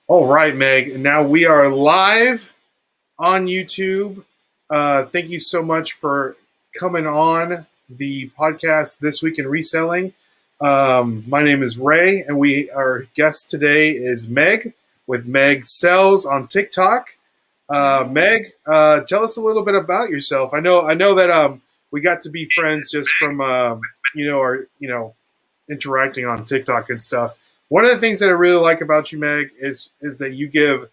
All right, Meg. Now we are live on YouTube. Thank you so much for coming on the podcast This Week in Reselling. My name is Ray, and our guest today is Meg with Meg Sells on TikTok. Meg, tell us a little bit about yourself. I know that we got to be friends just from interacting on TikTok and stuff. One of the things that I really like about you, Meg, is that you give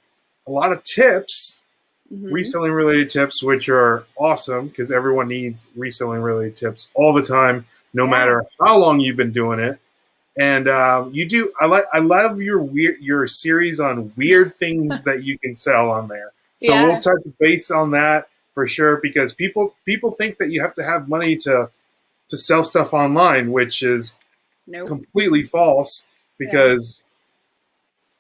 a lot of tips, Hmm. reselling related tips, which are awesome because everyone needs reselling related tips all the time, no Yeah. matter how long you've been doing it. And you do. I love your series on weird things that you can sell on there. So we'll Yeah. touch base on that for sure because people think that you have to have money to sell stuff online, which is Nope. completely false Yeah. because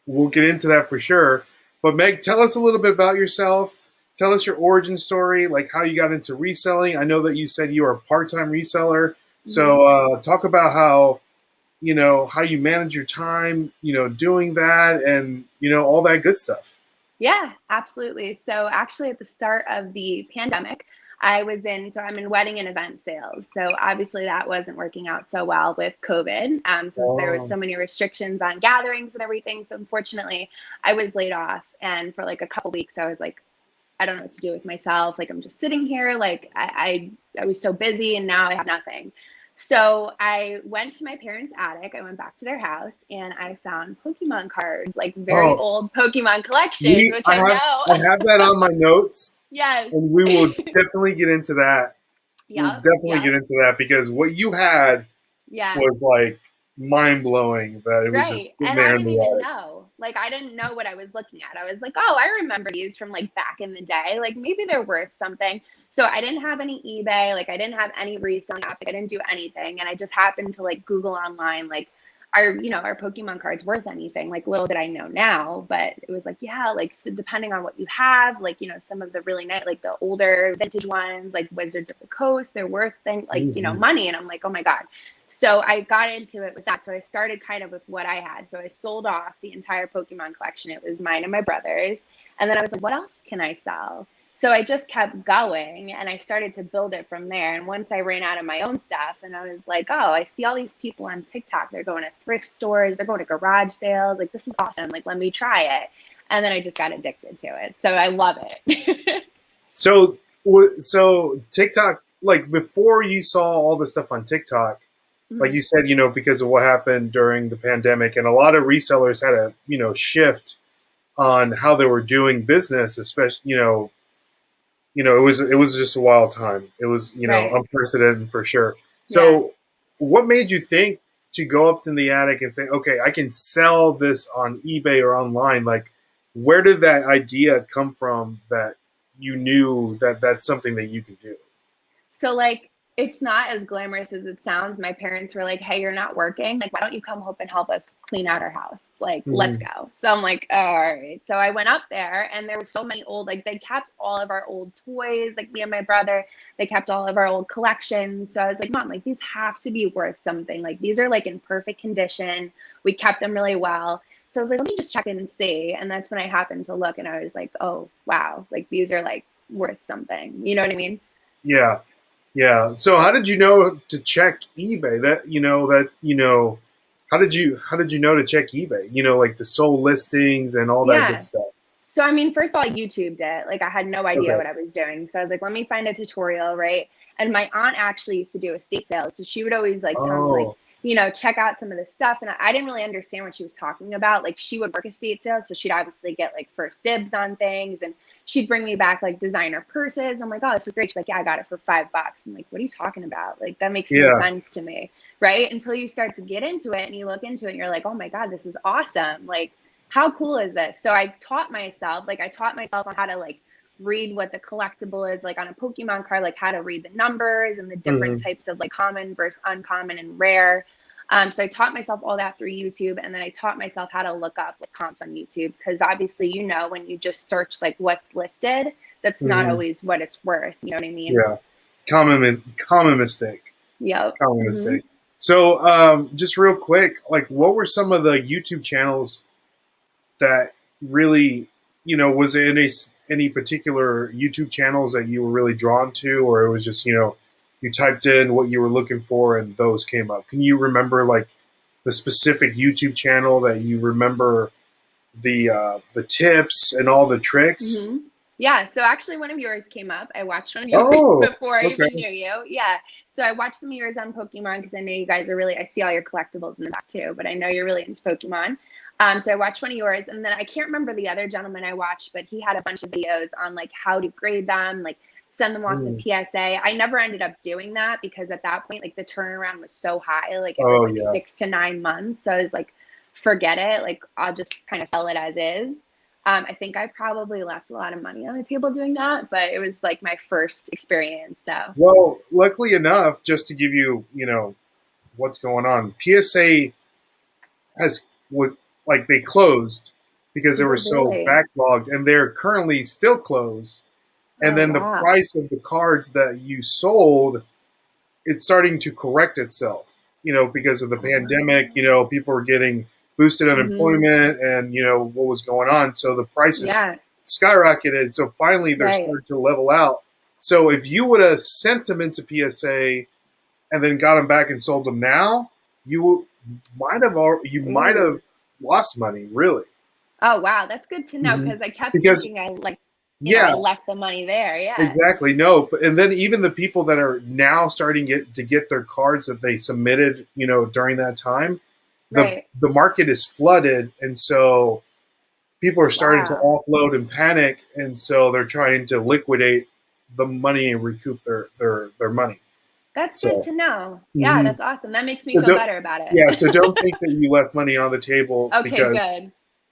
we'll get into that for sure. But Meg, tell us a little bit about yourself. Tell us your origin story, like how you got into reselling. I know that you said you are a part-time reseller. Hmm. So talk about how you manage your time, doing that and all that good stuff. Yeah, absolutely. So actually at the start of the pandemic, I'm in wedding and event sales. So obviously that wasn't working out so well with COVID, since there was Oh. so many restrictions on gatherings and everything. So unfortunately, I was laid off. And for like a couple weeks, I was like, I don't know what to do with myself. Like I'm just sitting here. Like I was so busy and now I have nothing. So I went to my parents' attic. I went back to their house and I found Pokemon cards, like very Oh, old Pokemon collections, we which I know. I have that on my notes, Yes. and we will definitely get into that. We'll Yep. definitely get Yep. into that because what you had Yeah. was like mind blowing that it was just Right. sitting And I there in didn't the even attic. know. Like I didn't know what I was looking at. I was like, "Oh, I remember these from like back in the day. Like maybe they're worth something." So I didn't have any eBay, like I didn't have any reselling apps, like I didn't do anything. And I just happened to like Google online like our Pokemon cards worth anything? Like little did I know now, but it was like, yeah, like so depending on what you have, like, some of the really nice, like the older vintage ones, like Wizards of the Coast, they're worth Mhm. money. And I'm like, oh my God. So I got into it with that. So I started kind of with what I had. So I sold off the entire Pokemon collection. It was mine and my brother's. And then I was like, what else can I sell? So I just kept going and I started to build it from there. And once I ran out of my own stuff, and I was like, oh, I see all these people on TikTok. They're going to thrift stores, they're going to garage sales. Like, this is awesome. Like, let me try it. And then I just got addicted to it. So I love it. So TikTok, like before you saw all the stuff on TikTok, like Mhm. you said, because of what happened during the pandemic, and a lot of resellers had a shift on how they were doing business, especially it was just a wild time. It was Right. unprecedented for sure. Yeah. So, what made you think to go up in the attic and say, okay, I can sell this on eBay or online? Like, where did that idea come from that you knew that that's something that you can do? So, like, it's not as glamorous as it sounds. My parents were like, "Hey, you're not working. Like, why don't you come home and help us clean out our house? Like, let's Mhm. go." So I'm like, oh, "All right." So I went up there, and there were so many old, like, they kept all of our old toys, like me and my brother. They kept all of our old collections. So I was like, "Mom, like, these have to be worth something. Like, these are like in perfect condition. We kept them really well." So I was like, "Let me just check in and see." And that's when I happened to look, and I was like, "Oh, wow. Like, these are like worth something." You know what I mean? Yeah, yeah. So, how did you know to check eBay? How did you know to check eBay? Like the sold listings and all that good Yeah. stuff. So, I mean, first of all, I YouTubed it. Like, I had no idea Okay. what I was doing. So I was like, let me find a tutorial, right? And my aunt actually used to do estate sales. So she would always like tell me, like, Oh. check out some of the stuff. And I didn't really understand what she was talking about. Like, she would work estate sales. So she'd obviously get like first dibs on things. And she'd bring me back like designer purses. I'm like, oh, this is great. She's like, yeah, I got it for $5. I'm like, what are you talking about? Like, that makes no Yeah. sense to me. Right. Until you start to get into it and you look into it and you're like, oh my God, this is awesome. Like, how cool is this? So I taught myself on how to like read what the collectible is like on a Pokemon card, like how to read the numbers and the different Hmm. types of like common versus uncommon and rare. So I taught myself all that through YouTube, and then I taught myself how to look up like comps on YouTube because obviously, when you just search like what's listed, that's not Hmm. always what it's worth. You know what I mean? Yeah. Common mistake. Yep. Common Hmm. mistake. So, just real quick, like, what were some of the YouTube channels that really, was there any particular YouTube channels that you were really drawn to, or it was just, you typed in what you were looking for and those came up? Can you remember like the specific YouTube channel that you remember the tips and all the tricks? Mm-hmm. Yeah, so actually one of yours came up. I watched one of yours Oh, before I okay. even knew you. Yeah. So I watched some of yours on Pokemon because I know you guys are really, I see all your collectibles in the back too, but I know you're really into Pokemon. So I watched one of yours, and then I can't remember the other gentleman I watched, but he had a bunch of videos on like how to grade them, like send them off to Mm. PSA. I never ended up doing that because at that point, like the turnaround was so high, like it was Oh like yeah. 6 to 9 months. So I was like, forget it. Like I'll just kind of sell it as is. I think I probably left a lot of money on the table doing that, but it was like my first experience. So, Well, luckily enough, just to give you, what's going on, PSA has what like they closed because they were so really? backlogged, and they're currently still closed. And Oh, then the wow. price of the cards that you sold, it's starting to correct itself. Because of the pandemic, people were getting boosted Mm-hmm. unemployment, and what was going on. So the prices Yeah, skyrocketed. So finally, they're right. starting to level out. So if you would have sent them into PSA and then got them back and sold them now, you might have Ooh. lost money, really. Oh, wow. That's good to know Hmm. because I kept Because thinking I like, I yeah, left the money there. Yeah. exactly. No, and then even the people that are now starting to get their cards that they submitted, during that time, the Right. the market is flooded, and so people are starting to Wow. offload and panic, and so they're trying to liquidate the money and recoup their money. That's good So, to know. Yeah, mhm. that's awesome. That makes me So feel don't, better about yeah, so it. don't think that you left money on the table Okay,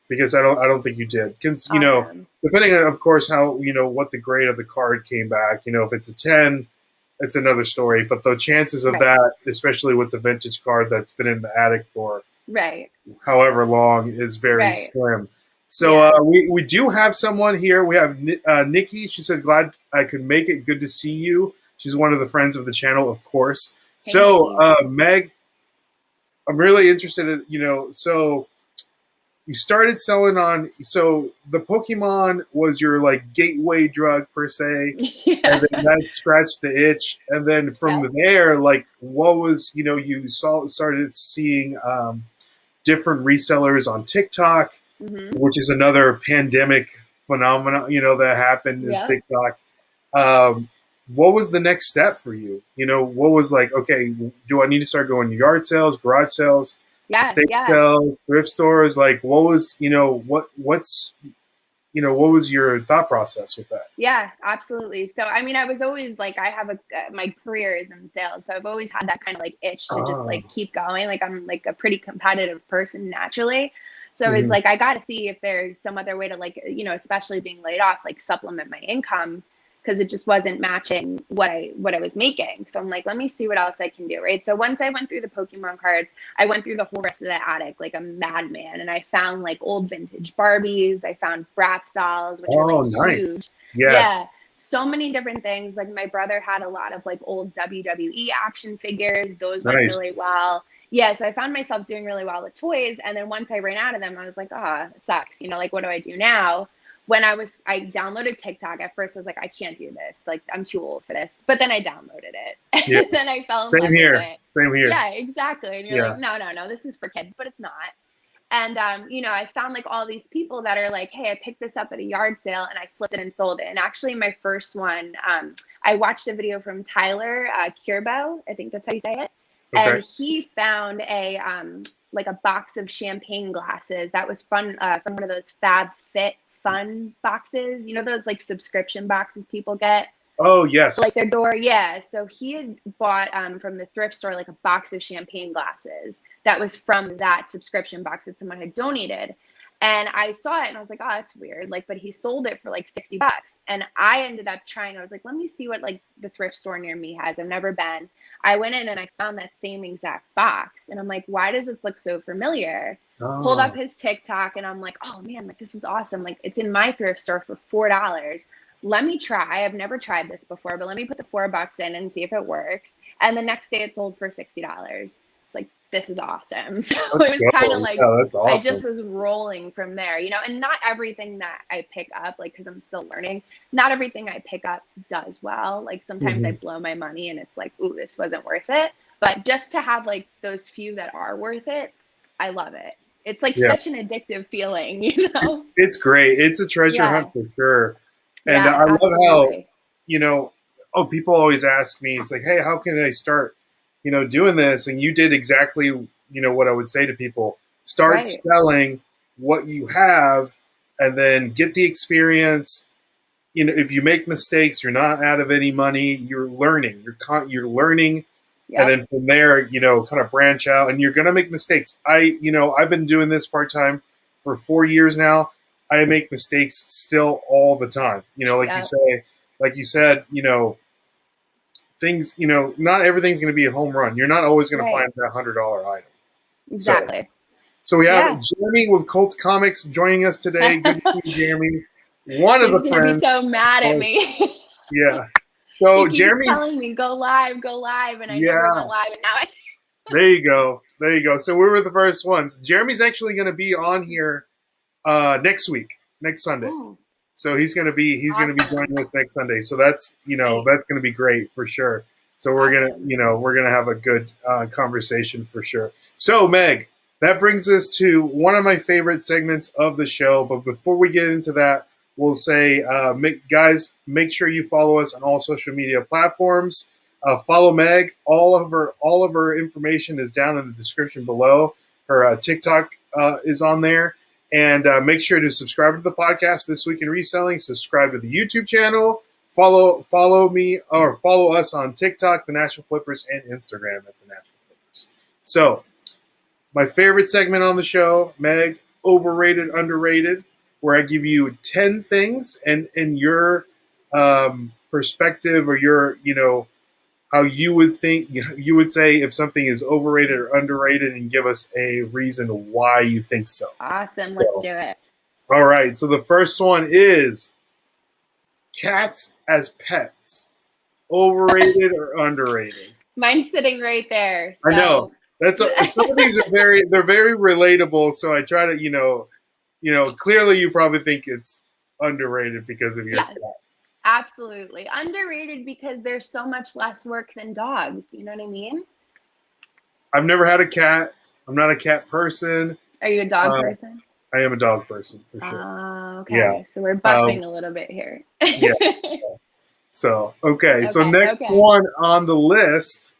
because good. I don't think you did. Because Awesome. depending on, of course, how what the grade of the card came back. If it's a 10, it's another story. But the chances of Right. that, especially with the vintage card that's been in the attic for Right. however long, is very Right. slim. So Yeah. we do have someone here. We have Nikki. She said, "Glad I could make it. Good to see you." She's one of the friends of the channel, of course. Hey, So Nikki. Meg, I'm really interested in so you started selling on, so the Pokemon was your like gateway drug per se, and Yeah. then that scratched the itch, and then from Yep. there, like what was, you started seeing different resellers on TikTok, Mm-hmm. which is another pandemic phenomenon, that happened, is Yep. TikTok. um, what was the next step for you? What was like, okay, do I need to start going to yard sales, garage sales, Yeah. estate Yeah. sales, thrift stores? Like, what was, what was your thought process with that? Yeah, absolutely. So, I mean, I was always like, I have my career is in sales. So I've always had that kind of like itch to just Oh, like keep going. Like, I'm like a pretty competitive person naturally. So it's mhm. like, I got to see if there's some other way to like, especially being laid off, like supplement my income because it just wasn't matching what I was making. So I'm like, let me see what else I can do. Right. So once I went through the Pokemon cards, I went through the whole rest of the attic like a madman, and I found like old vintage Barbies. I found Bratz dolls, which are like Oh, nice. huge. Yes. Yeah, so many different things. Like my brother had a lot of like old WWE action figures. Those went really Nice. well. Yeah, so I found myself doing really well with toys. And then once I ran out of them, I was like, ah, oh, it sucks. Like, what do I do now? When I downloaded TikTok at first, I was like, I can't do this. Like, I'm too old for this. But then I downloaded it. Yeah. And then I fell in Same love with here. it. Same here. Yeah, exactly. And you're like, Yeah. no, no, no, this is for kids, but it's not. And I found like all these people that are like, hey, I picked this up at a yard sale and I flipped it and sold it. And actually, my first one, I watched a video from Tyler Kierbo, I think that's how you say it, and Okay. he found a like a box of champagne glasses that was fun from one of those Fab Fit Fun boxes. Those like subscription boxes people get Oh, like yes. their door. Yeah, so he had bought from the thrift store like a box of champagne glasses that was from that subscription box that someone had donated. And I saw it and I was like, oh, that's weird. Like, but he sold it for like $60. And I ended up trying, I was like, let me see what like the thrift store near me has. I've never been. I went in and I found that same exact box. And I'm like, why does this look so familiar? Pulled up Oh, his TikTok and I'm like, oh man, like this is awesome. Like it's in my thrift store for $4. Let me try. I've never tried this before, but let me put the $4 in and see if it works. And the next day it sold for $60. it's like, this is awesome. So Let's it was kind go. of like, Yeah, that's I just awesome. was rolling from there, you know, and not everything that I pick up, like, cause I'm still learning, not everything I pick up does well. Like sometimes I Hmm. blow my money and it's like, ooh, this wasn't worth it. But just to have like those few that are worth it, I love it. It's like Yeah, such an addictive feeling, you know? it's great. It's a treasure Yeah. hunt for sure. And Yeah, I love how, absolutely. you know, oh, people always ask me, it's like, hey, how can I start, doing this? And you did exactly, what I would say to people: start Right. selling what you have, and then get the experience. If you make mistakes, you're not out of any money. You're learning. You're learning, and Yep. then from there, kind of branch out. And you're gonna make mistakes. I've been doing this part time for 4 years now. I make mistakes still all the time. Yep. Like you said, things. Not everything's gonna be a home run. You're not always gonna Right. find that $100 item. So, Exactly. so we have Yeah. Jeremy with Colts Comics joining us today. Good to see you, Jeremy. One of He's the gonna be friends. so mad at Oh, me. yeah. He So keeps Jeremy's, telling me, go live, and I never went yeah, live, and now I there you go. There you go. So we were the first ones. Jeremy's actually going to be on here next week, next Sunday. oh, So he's gonna be awesome. joining us next Sunday. So that's Sweet. that's gonna be great for sure. So Awesome. we're gonna have a good conversation for sure. So Meg, that brings us to one of my favorite segments of the show. But before we get into that, we'll say, guys, make sure you follow us on all social media platforms. Follow Meg. All of her information is down in the description below. Her TikTok is on there. And make sure to subscribe to the podcast This Week in Reselling. Subscribe to the YouTube channel. Follow me or follow us on TikTok, the Nashville Flippers, and Instagram at the Nashville Flippers. So, my favorite segment on the show, Meg, overrated, underrated, where I give you 10 things and in your perspective, or your how you would say if something is overrated or underrated, and give us a reason why you think so. Awesome. Let's So, do it. all right. So the first one is cats as pets. Overrated or underrated? Mine's sitting right there. I know. So, Some of these are they're very relatable. So I try to, clearly you probably think it's underrated because of your cat. yes, absolutely. Underrated because there's so much less work than dogs. You know what I mean? I've never had a cat. I'm not a cat person. Are you a dog Uh, person? I am a dog person for sure. Yeah. Okay. So we're Um, buffing a little bit here. yeah. So, okay. So Okay. next Okay. one on the list: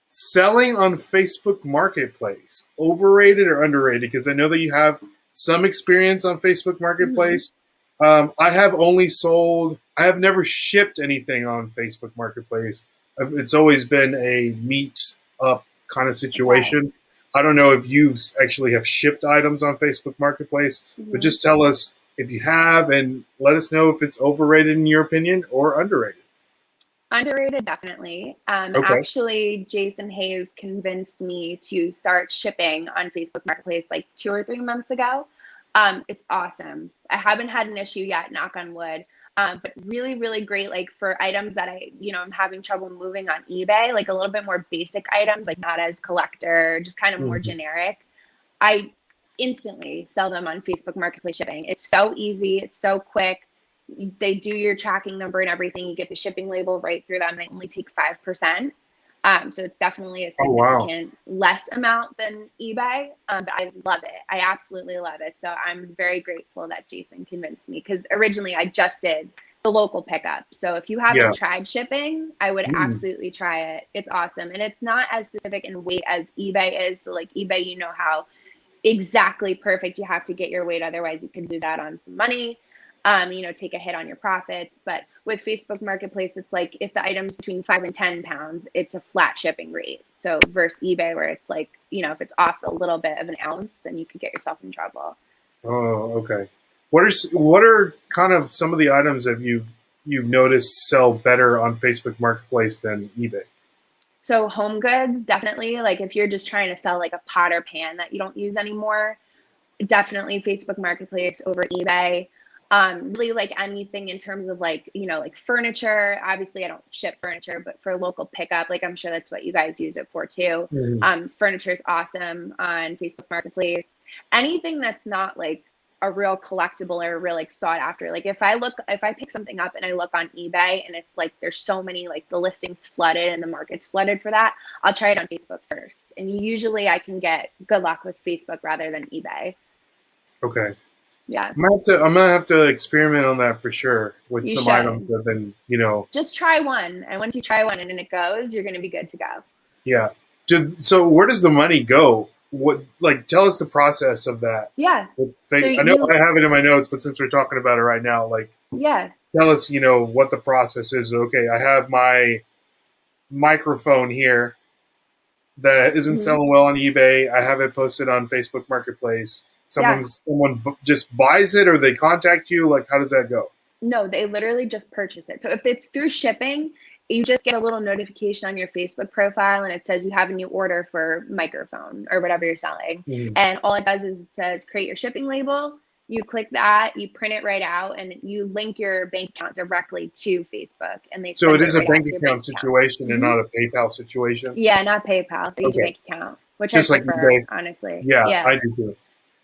selling on Facebook Marketplace, overrated or underrated? Because I know that you have some experience on Facebook Mhm. Marketplace. I have never shipped anything on Facebook Marketplace. It's always been a meet up kind of Okay. situation. I don't know if you actually have shipped items on Facebook Marketplace, but Mhm. just tell us if you have, and let us know if it's overrated in your opinion or underrated. Underrated, definitely. Okay. Actually, Jason Hayes convinced me to start shipping on Facebook Marketplace like 2 or 3 months ago. It's awesome. I haven't had an issue yet, knock on wood. But really, really great. Like for items that I'm having trouble moving on eBay, like a little bit more basic items, like not as collector, just kind of more Mhm. generic. I instantly sell them on Facebook Marketplace shipping. It's so easy. It's so quick. They do your tracking number and everything. You get the shipping label right through them. They only take 5%. So it's definitely a Oh wow. significant less amount than eBay. But I love it. I absolutely love it. So I'm very grateful that Jason convinced me, because originally I just did the local pickup. So if you Yeah. haven't tried shipping, I would Mm. absolutely try it. It's awesome. And it's not as specific in weight as eBay is. So like eBay, you know how exactly perfect you have to get your weight, otherwise you could lose out on some money, take a hit on your profits. But with Facebook Marketplace, it's like if the item's between 5 and 10 pounds, it's a flat shipping rate. So versus eBay, where it's like, if it's off a little bit of an ounce, then you could get yourself in trouble. Oh, okay. What are kind of some of the items that you've noticed sell better on Facebook Marketplace than eBay? So home goods, definitely. Like if you're just trying to sell like a pot or pan that you don't use anymore, definitely Facebook Marketplace over eBay. Really like anything in terms of like, like furniture. Obviously I don't ship furniture, but for local pickup, like I'm sure that's what you guys use it for too. Mhm. Furniture is awesome on Facebook Marketplace. Anything that's not like a real collectible or real like sought after. Like if I pick something up and I look on eBay and it's like there's so many like the listings flooded and the market's flooded for that, I'll try it on Facebook first. And usually I can get good luck with Facebook rather than eBay. Okay. Yeah. I'm gonna have to experiment on that for sure with You some items should. that have been. Just try one. And once you try one and it goes, you're going to be good to go. Yeah. So where does the money go? Tell us the process of that. Yeah. So I know I have it in my notes, but since we're talking about it right now, yeah. tell us, what the process is. Okay, I have my microphone here that isn't selling well on eBay. I have it posted on Facebook Marketplace. Someone just buys it, or they contact you. Like, how does that go? No, they literally just purchase it. So if it's through shipping, you just get a little notification on your Facebook profile and it says you have a new order for microphone or whatever you're selling. And all it does is it says create your shipping label. You click that, you print it right out, and you link your bank account directly to Facebook. And So it is a bank account situation and not a PayPal situation? Yeah, not PayPal. They use a bank account, which just I prefer, like honestly. Yeah, I do too.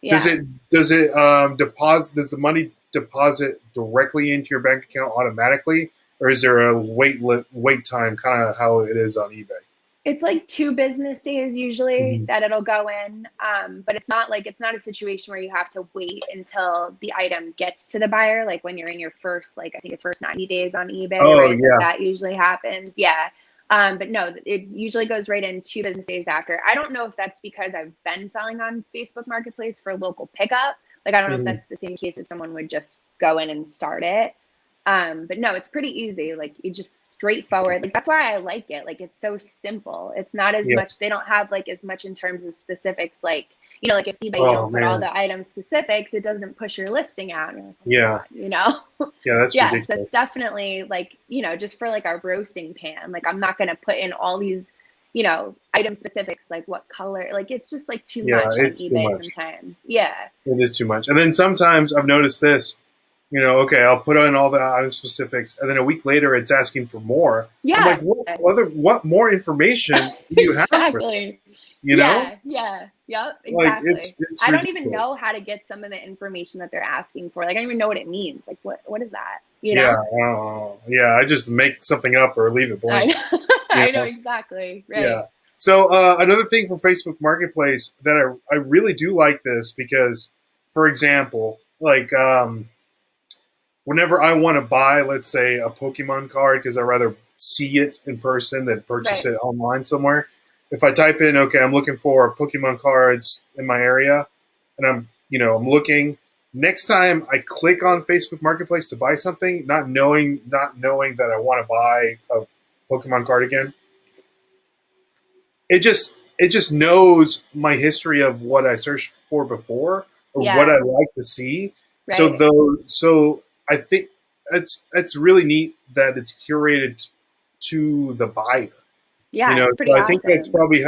Yeah. Does the money deposit directly into your bank account automatically, or is there a wait time, kind of how it is on eBay? It's like 2 business days usually that it'll go in, but it's not a situation where you have to wait until the item gets to the buyer. Like when you're in your first, I think it's first 90 days on eBay, right? Yeah. That usually happens. Yeah. But no, it usually goes right in 2 business days after. I don't know if that's because I've been selling on Facebook Marketplace for local pickup. Like, I don't know if that's the same case if someone would just go in and start it. But no, it's pretty easy. Like, you just straightforward. Like, that's why I like it. Like, it's so simple. It's not as much. They don't have like as much in terms of specifics. Like, like if eBay, you don't put all the item specifics, it doesn't push your listing out. Like, God, Yeah, that's ridiculous. So it's definitely like, just for like a roasting pan. Like, I'm not going to put in all these, item specifics, like what color. Like, it's just like too much on eBay sometimes. Yeah. It is too much. And then sometimes I've noticed this, okay, I'll put in all the item specifics, and then a week later it's asking for more. Yeah. I'm like, what more information do you have for this? Yeah. Yep. Exactly. Like, it's I don't even know how to get some of the information that they're asking for. Like, I don't even know what it means. Like, what is that? Yeah. I just make something up or leave it blank. I know exactly. Right. Yeah. So another thing for Facebook Marketplace that I really do like this because, for example, whenever I want to buy, let's say, a Pokemon card because I rather see it in person than purchase it online somewhere. If I type in, okay, I'm looking for Pokemon cards in my area, and I'm looking. Next time I click on Facebook Marketplace to buy something, not knowing that I want to buy a Pokemon card again, it just knows my history of what I searched for before or what I like to see. Right. So I think it's really neat that it's curated to the buyer. Yeah, it's pretty so awesome. I think that's probably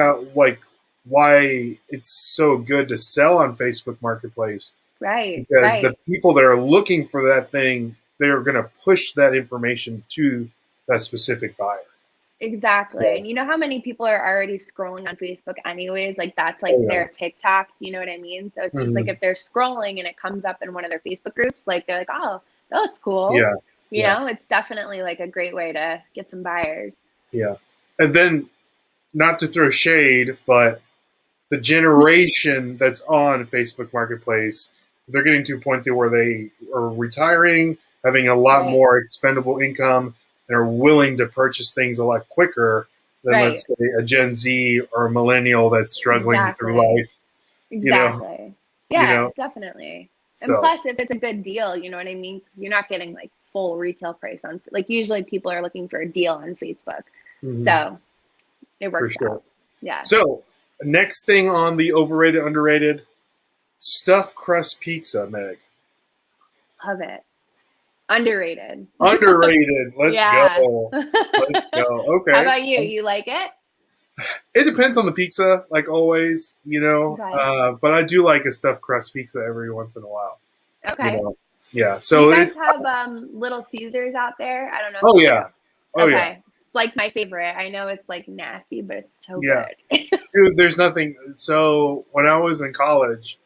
why it's so good to sell on Facebook Marketplace. Right. Because the people that are looking for that thing, they're going to push that information to that specific buyer. Exactly. So, and you know how many people are already scrolling on Facebook anyways? Like, that's like their TikTok. Do you know what I mean? So it's just like if they're scrolling and it comes up in one of their Facebook groups, like they're like, oh, that looks cool. Yeah. You know, it's definitely like a great way to get some buyers. Yeah. And then, not to throw shade, but the generation that's on Facebook Marketplace, they're getting to a point where they are retiring, having a lot more expendable income, and are willing to purchase things a lot quicker than, let's say, a Gen Z or a millennial that's struggling through life. Exactly. Yeah, definitely. So, and plus, if it's a good deal, you know what I mean? Because you're not getting like full retail price on, like, usually people are looking for a deal on Facebook. So it works out. Yeah. So next thing on the overrated, underrated, stuffed crust pizza, Meg. Love it. Underrated. Underrated. Let's go. Let's go. Okay. How about you? You like it? It depends on the pizza, like always, but I do like a stuffed crust pizza every once in a while. Okay. Yeah. Do you So guys it's have Little Caesars out there? I don't know if oh you yeah, do. oh yeah, Okay. It's like my favorite. I know it's like nasty, but it's so yeah. good. Dude, there's nothing. So when I was in college,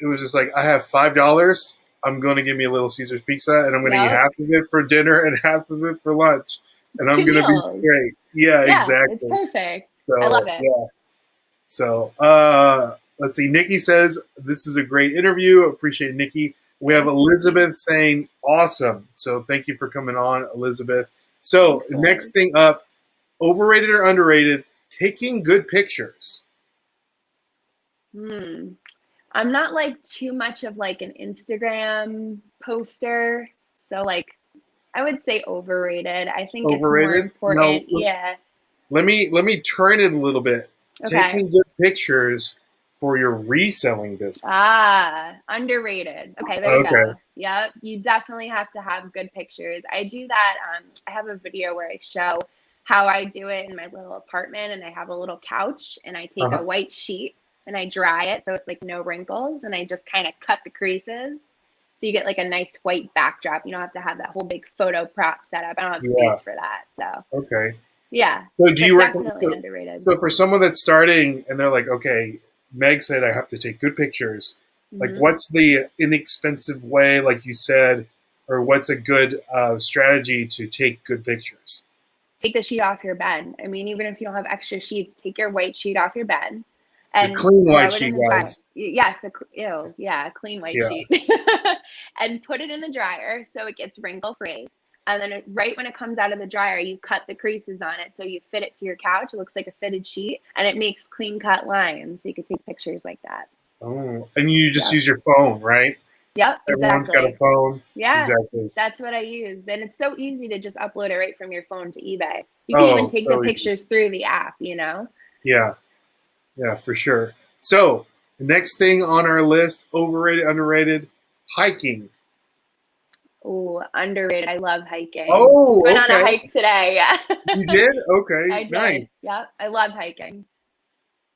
it was just like I have $5. I'm going to give me a Little Caesars pizza, and I'm going to eat Yep. half of it for dinner and half of it for lunch, and It's I'm two going to be meals. straight. Yeah, Yeah, it's exactly. perfect. I love So it. yeah. So let's see. Nikki says this is a great interview. Appreciate Nikki. We have Thank you. Elizabeth saying awesome. So thank you for coming on, Elizabeth. So Thanks, next Liz. thing up, overrated or underrated? Taking good pictures. Hmm. I'm not like too much of like an Instagram poster. So like I would say overrated. I think it's more Overrated? No. important. Yeah. Let me turn it a little bit. Okay. Taking good pictures for your reselling business. Ah, underrated. Okay, there you Okay. go. Yep, you definitely have to have good pictures. I do that. I have a video where I show how I do it in my little apartment, and I have a little couch, and I take a Uh-huh. white sheet and I dry it so it's like no wrinkles, and I just kind of cut the creases. So you get like a nice white backdrop. You don't have to have that whole big photo prop set up. I don't have Yeah. space for that. So Okay. yeah, So do but you recommend? definitely So, underrated. so for someone that's starting and they're like, okay, Meg said I have to take good pictures. Like, Hmm. what's the inexpensive way, like you said, or what's a good strategy to take good pictures? Take the sheet off your bed. I mean, even if you don't have extra sheets, take your white sheet off your bed The and clean white throw it sheet, in the dryer. guys. Yes, ew, yeah, a clean white Yeah. sheet. And put it in the dryer so it gets wrinkle free. And then right when it comes out of the dryer, you cut the creases on it so you fit it to your couch. It looks like a fitted sheet and it makes clean cut lines. So you could take pictures like that. Oh, and you just Yep. use your phone, right? Yep, Everyone's got a exactly. phone. Yeah, Exactly. that's what I used. And it's so easy to just upload it right from your phone to eBay. You can even Oh, take the so easy. pictures through the app. Yeah. Yeah, for sure. So the next thing on our list, overrated, underrated, hiking. Oh, underrated. I love hiking. Just Oh, went on a okay. hike today. Yeah. You did? Okay, I did. nice. Yep. I love hiking.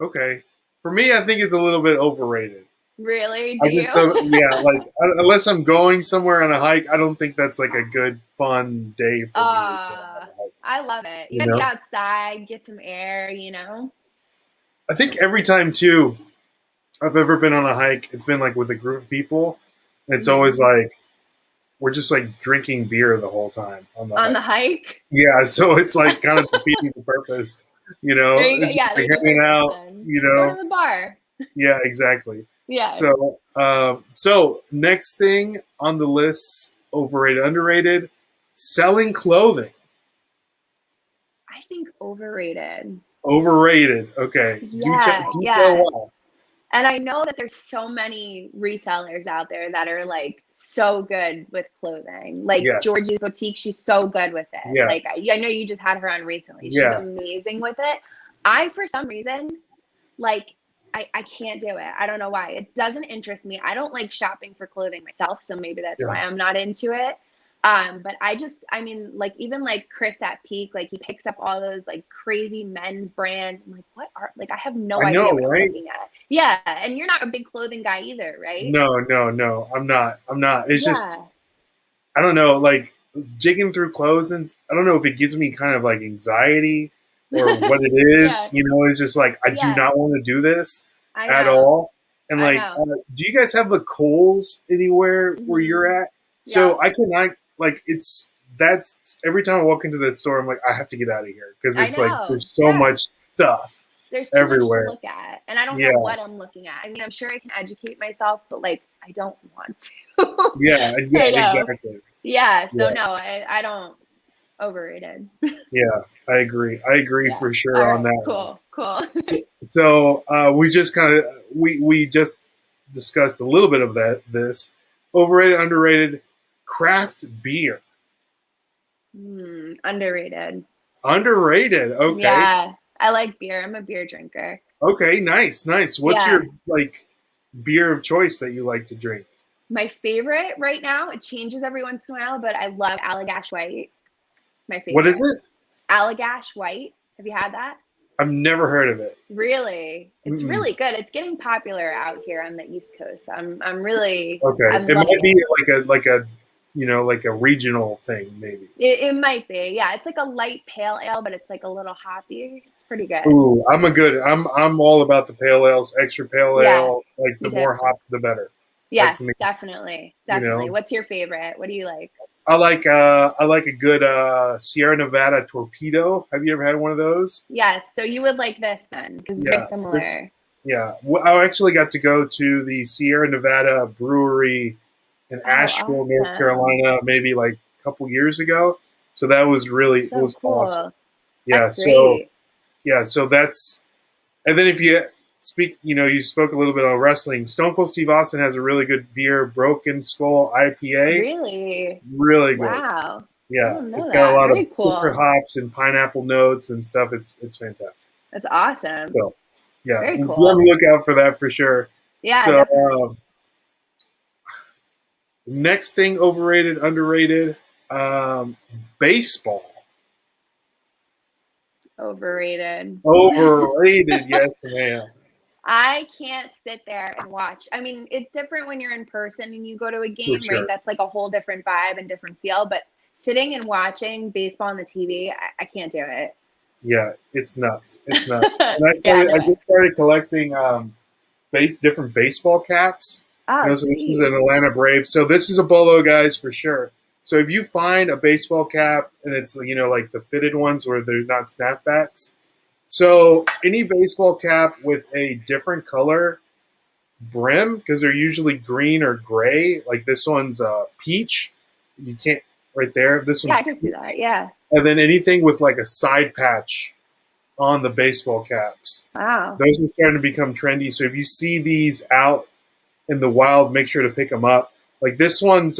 Okay. For me, I think it's a little bit overrated. Really? Do I you? just don't, yeah, like, unless I'm going somewhere on a hike, I don't think that's like a good, fun day for me to go on uh, a hike, I love it. You you gotta get know? outside, get some air. I think every time, too, I've ever been on a hike, it's been like with a group of people. And it's always Hmm. like, we're just like drinking beer the whole time on the On the hike. hike. Yeah, so it's like kind of defeating the purpose, you There know? you go. It's just Yeah, like there's a hanging purpose out, then. you Go to know? the bar. Yeah, exactly. Yeah. So next thing on the list, overrated, underrated, selling clothing. I think overrated. Overrated. Okay. Yeah, Detail yeah. why. And I know that there's so many resellers out there that are like so good with clothing. Like Yes. Georgie's Boutique, she's so good with it. Yeah. Like I know you just had her on recently. She's Yeah. amazing with it. I, for some reason, like I can't do it. I don't know why. It doesn't interest me. I don't like shopping for clothing myself, so maybe that's Yeah. why I'm not into it. But I mean, like even like Chris at Peak, like he picks up all those like crazy men's brands. I'm like, what are like I have no I know, idea what I'm right? looking at. Yeah, and you're not a big clothing guy either, right? No, no, no. I'm not. I'm not. It's just Yeah. I don't know, like jigging through clothes and I don't know if it gives me kind of like anxiety or what it is. Yeah. You know, it's just like I do Yeah. not want to do this I at know. all. And I like, know. do you guys have the Kohl's anywhere where you're Hmm. at? Yeah. So I cannot like it's that's every time I walk into that store, I'm like I have to get out of here because I it's like know. there's so Yeah. much stuff There's too much to everywhere. look at, and I don't know Yeah, what I'm looking at. I mean, I'm sure I can educate myself, but like, I don't want to. yeah, yeah, I know. exactly. Yeah. So Yeah, no, I don't. Overrated. yeah, I agree. I agree Yeah. for sure All on right. that one. Cool. Cool. So we just kind of we just discussed a little bit of that. This overrated, underrated craft beer, Underrated. underrated. Okay, Yeah. I like beer. I'm a beer drinker. okay, nice, nice. What's your Yeah. like beer of choice that you like to drink? My favorite right now, it changes every once in a while, but I love Allagash White. My What is favorite. it? Allagash White. Have you had that? I've never heard of it. Really, it's Mm-mm. really good. It's getting popular out here on the East Coast. I'm really, Okay, I'm it loving might it. be like a like a regional thing maybe. It might be, yeah. It's like a light pale ale, but it's like a little hoppy. It's pretty good. Ooh, I'm all about the pale ales, extra pale Yeah, ale. Like the me too. more hops, the better. That's me. Yes, definitely, You definitely. know, What's your favorite? What do you like? I like a good Sierra Nevada torpedo. Have you ever had one of those? Yes, so you would like this then, because it's very Yeah, this. similar. Yeah, I actually got to go to the Sierra Nevada brewery in Oh, Asheville, North awesome. Carolina, maybe like a couple years ago. So that was it So was awesome. cool. Yeah. That's So great. yeah, so that's and then if you speak, you spoke a little bit on wrestling. Stone Cold Steve Austin has a really good beer, Broken Skull IPA. Really? Really good. Wow. I Yeah, didn't know it's got a that. lot of Very citra cool. hops and pineapple notes and stuff. It's fantastic. That's awesome. So yeah, Very be on cool. the lookout for that for sure. Yeah, So definitely. next thing, overrated, underrated, um, baseball. Overrated. Overrated, yes, ma'am, I can't sit there and watch. I mean, it's different when you're in person and you go to a for game, right? sure. That's like a whole different vibe and different feel. But sitting and watching baseball on the TV, I can't do it. Yeah, it's nuts. It's nuts. And Yeah, I no. just started collecting different baseball caps. Oh, So this is sweet. an Atlanta Braves. So this is a bolo, guys, for sure. So if you find a baseball cap and it's like the fitted ones where there's not snapbacks, so any baseball cap with a different color brim, because they're usually green or gray, like this one's peach. You can't right there. This Yeah, one's I can see peach, that. Yeah. and then anything with like a side patch on the baseball caps. Wow. Those are starting to become trendy. So if you see these out in the wild, make sure to pick them up. Like this one's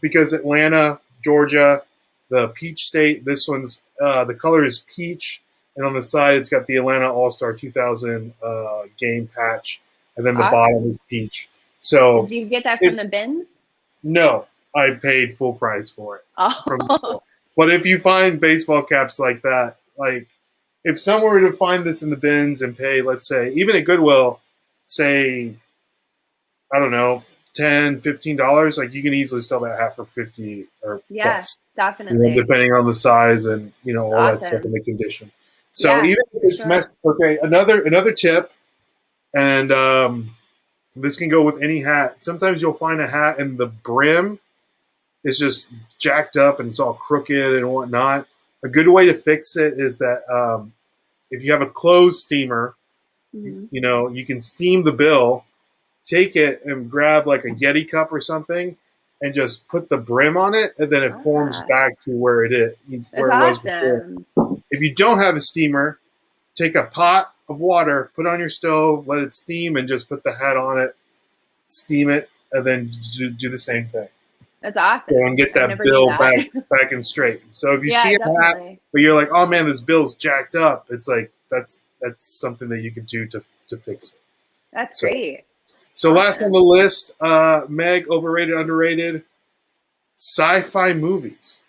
because Atlanta, Georgia, the peach state. This one's the color is peach, and on the side it's got the Atlanta All Star 2000 game patch, and then the bottom Awesome. is peach. Did So you get that from it, the bins? no, I paid full price for it from the Oh, store. But if you find baseball caps like that, like if someone were to find this in the bins and pay, let's say, even at Goodwill, say, I don't know, $10, $15, like you can easily sell that hat for 50 or yeah, plus, definitely. depending on the size and It's all that stuff and awesome. the condition. So Yeah, even if for it's sure. messed, okay, another tip, and this can go with any hat. Sometimes you'll find a hat and the brim is just jacked up and it's all crooked and whatnot. A good way to fix it is that if you have a clothes steamer, Mhm. you can steam the bill, take it and grab like a Yeti cup or something, and just put the brim on it, and then it forms Ah, back to that's where it was before. awesome. If you don't have a steamer, take a pot of water, put it on your stove, let it steam, and just put the hat on it, steam it, and then do the same thing. That's So and awesome. get I that never knew bill that. back and straight. So if you see Yeah, a hat, definitely. but you're like, oh man, this bill's jacked up, it's like that's something that you can do to fix it. That's So great. last on the Awesome. list, Meg, overrated, underrated, sci-fi movies.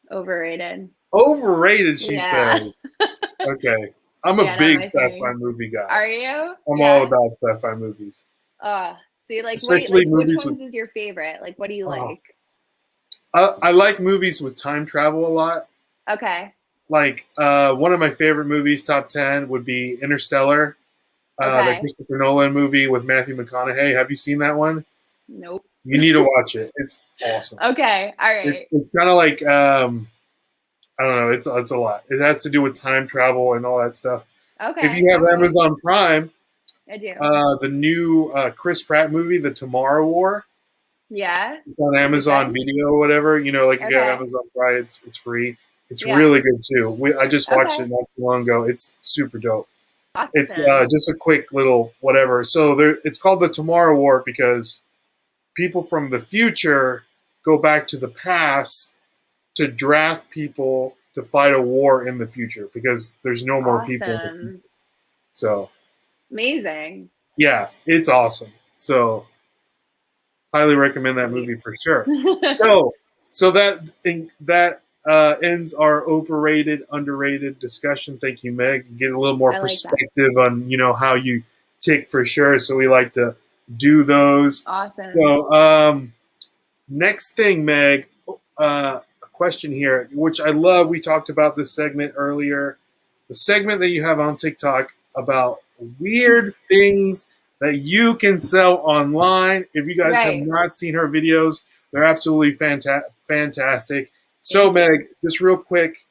Overrated. Overrated, she Yeah. says. Okay, I'm a Yeah, not big my sci-fi thing. movie guy. Are you? I'm all Yeah. about sci-fi movies, See, like, what do you especially like? Which movies with. ones is your favorite? Like, what do you Oh, like? I like movies with time travel a lot. Okay. Like one of my favorite movies, top 10, would be Interstellar, the Okay. Christopher Nolan movie with Matthew McConaughey. Have you seen that one? Nope. You need to watch it. It's awesome. Okay. All It's right. it's kind of like I don't know. It's a lot. It has to do with time travel and all that stuff. If Okay. you have All right. Amazon Prime, I do. the new Chris Pratt movie, The Tomorrow War, Yeah. it's on Is it Amazon good? Video or whatever. Like if you have Okay. Amazon Prime, it's free. It's Yeah. really good too. I just watched Okay. it not too long ago. It's super dope. It's Awesome. just a quick little whatever. So it's called the Tomorrow War because people from the future go back to the past to draft people to fight a war in the future because there's no more people in the future. Awesome. So Amazing. yeah, it's awesome. So highly recommend that Sweet. movie for sure. So that ends our overrated, underrated discussion. Thank you, Meg. Get a little more I like that. perspective on how you tick for sure. So we like to do those. Awesome. So next thing, Meg, a question here, which I love. We talked about this segment earlier. The segment that you have on TikTok about weird things that you can sell online. If you guys have Right. not seen her videos, they're absolutely fantastic. So, Meg, just real quick,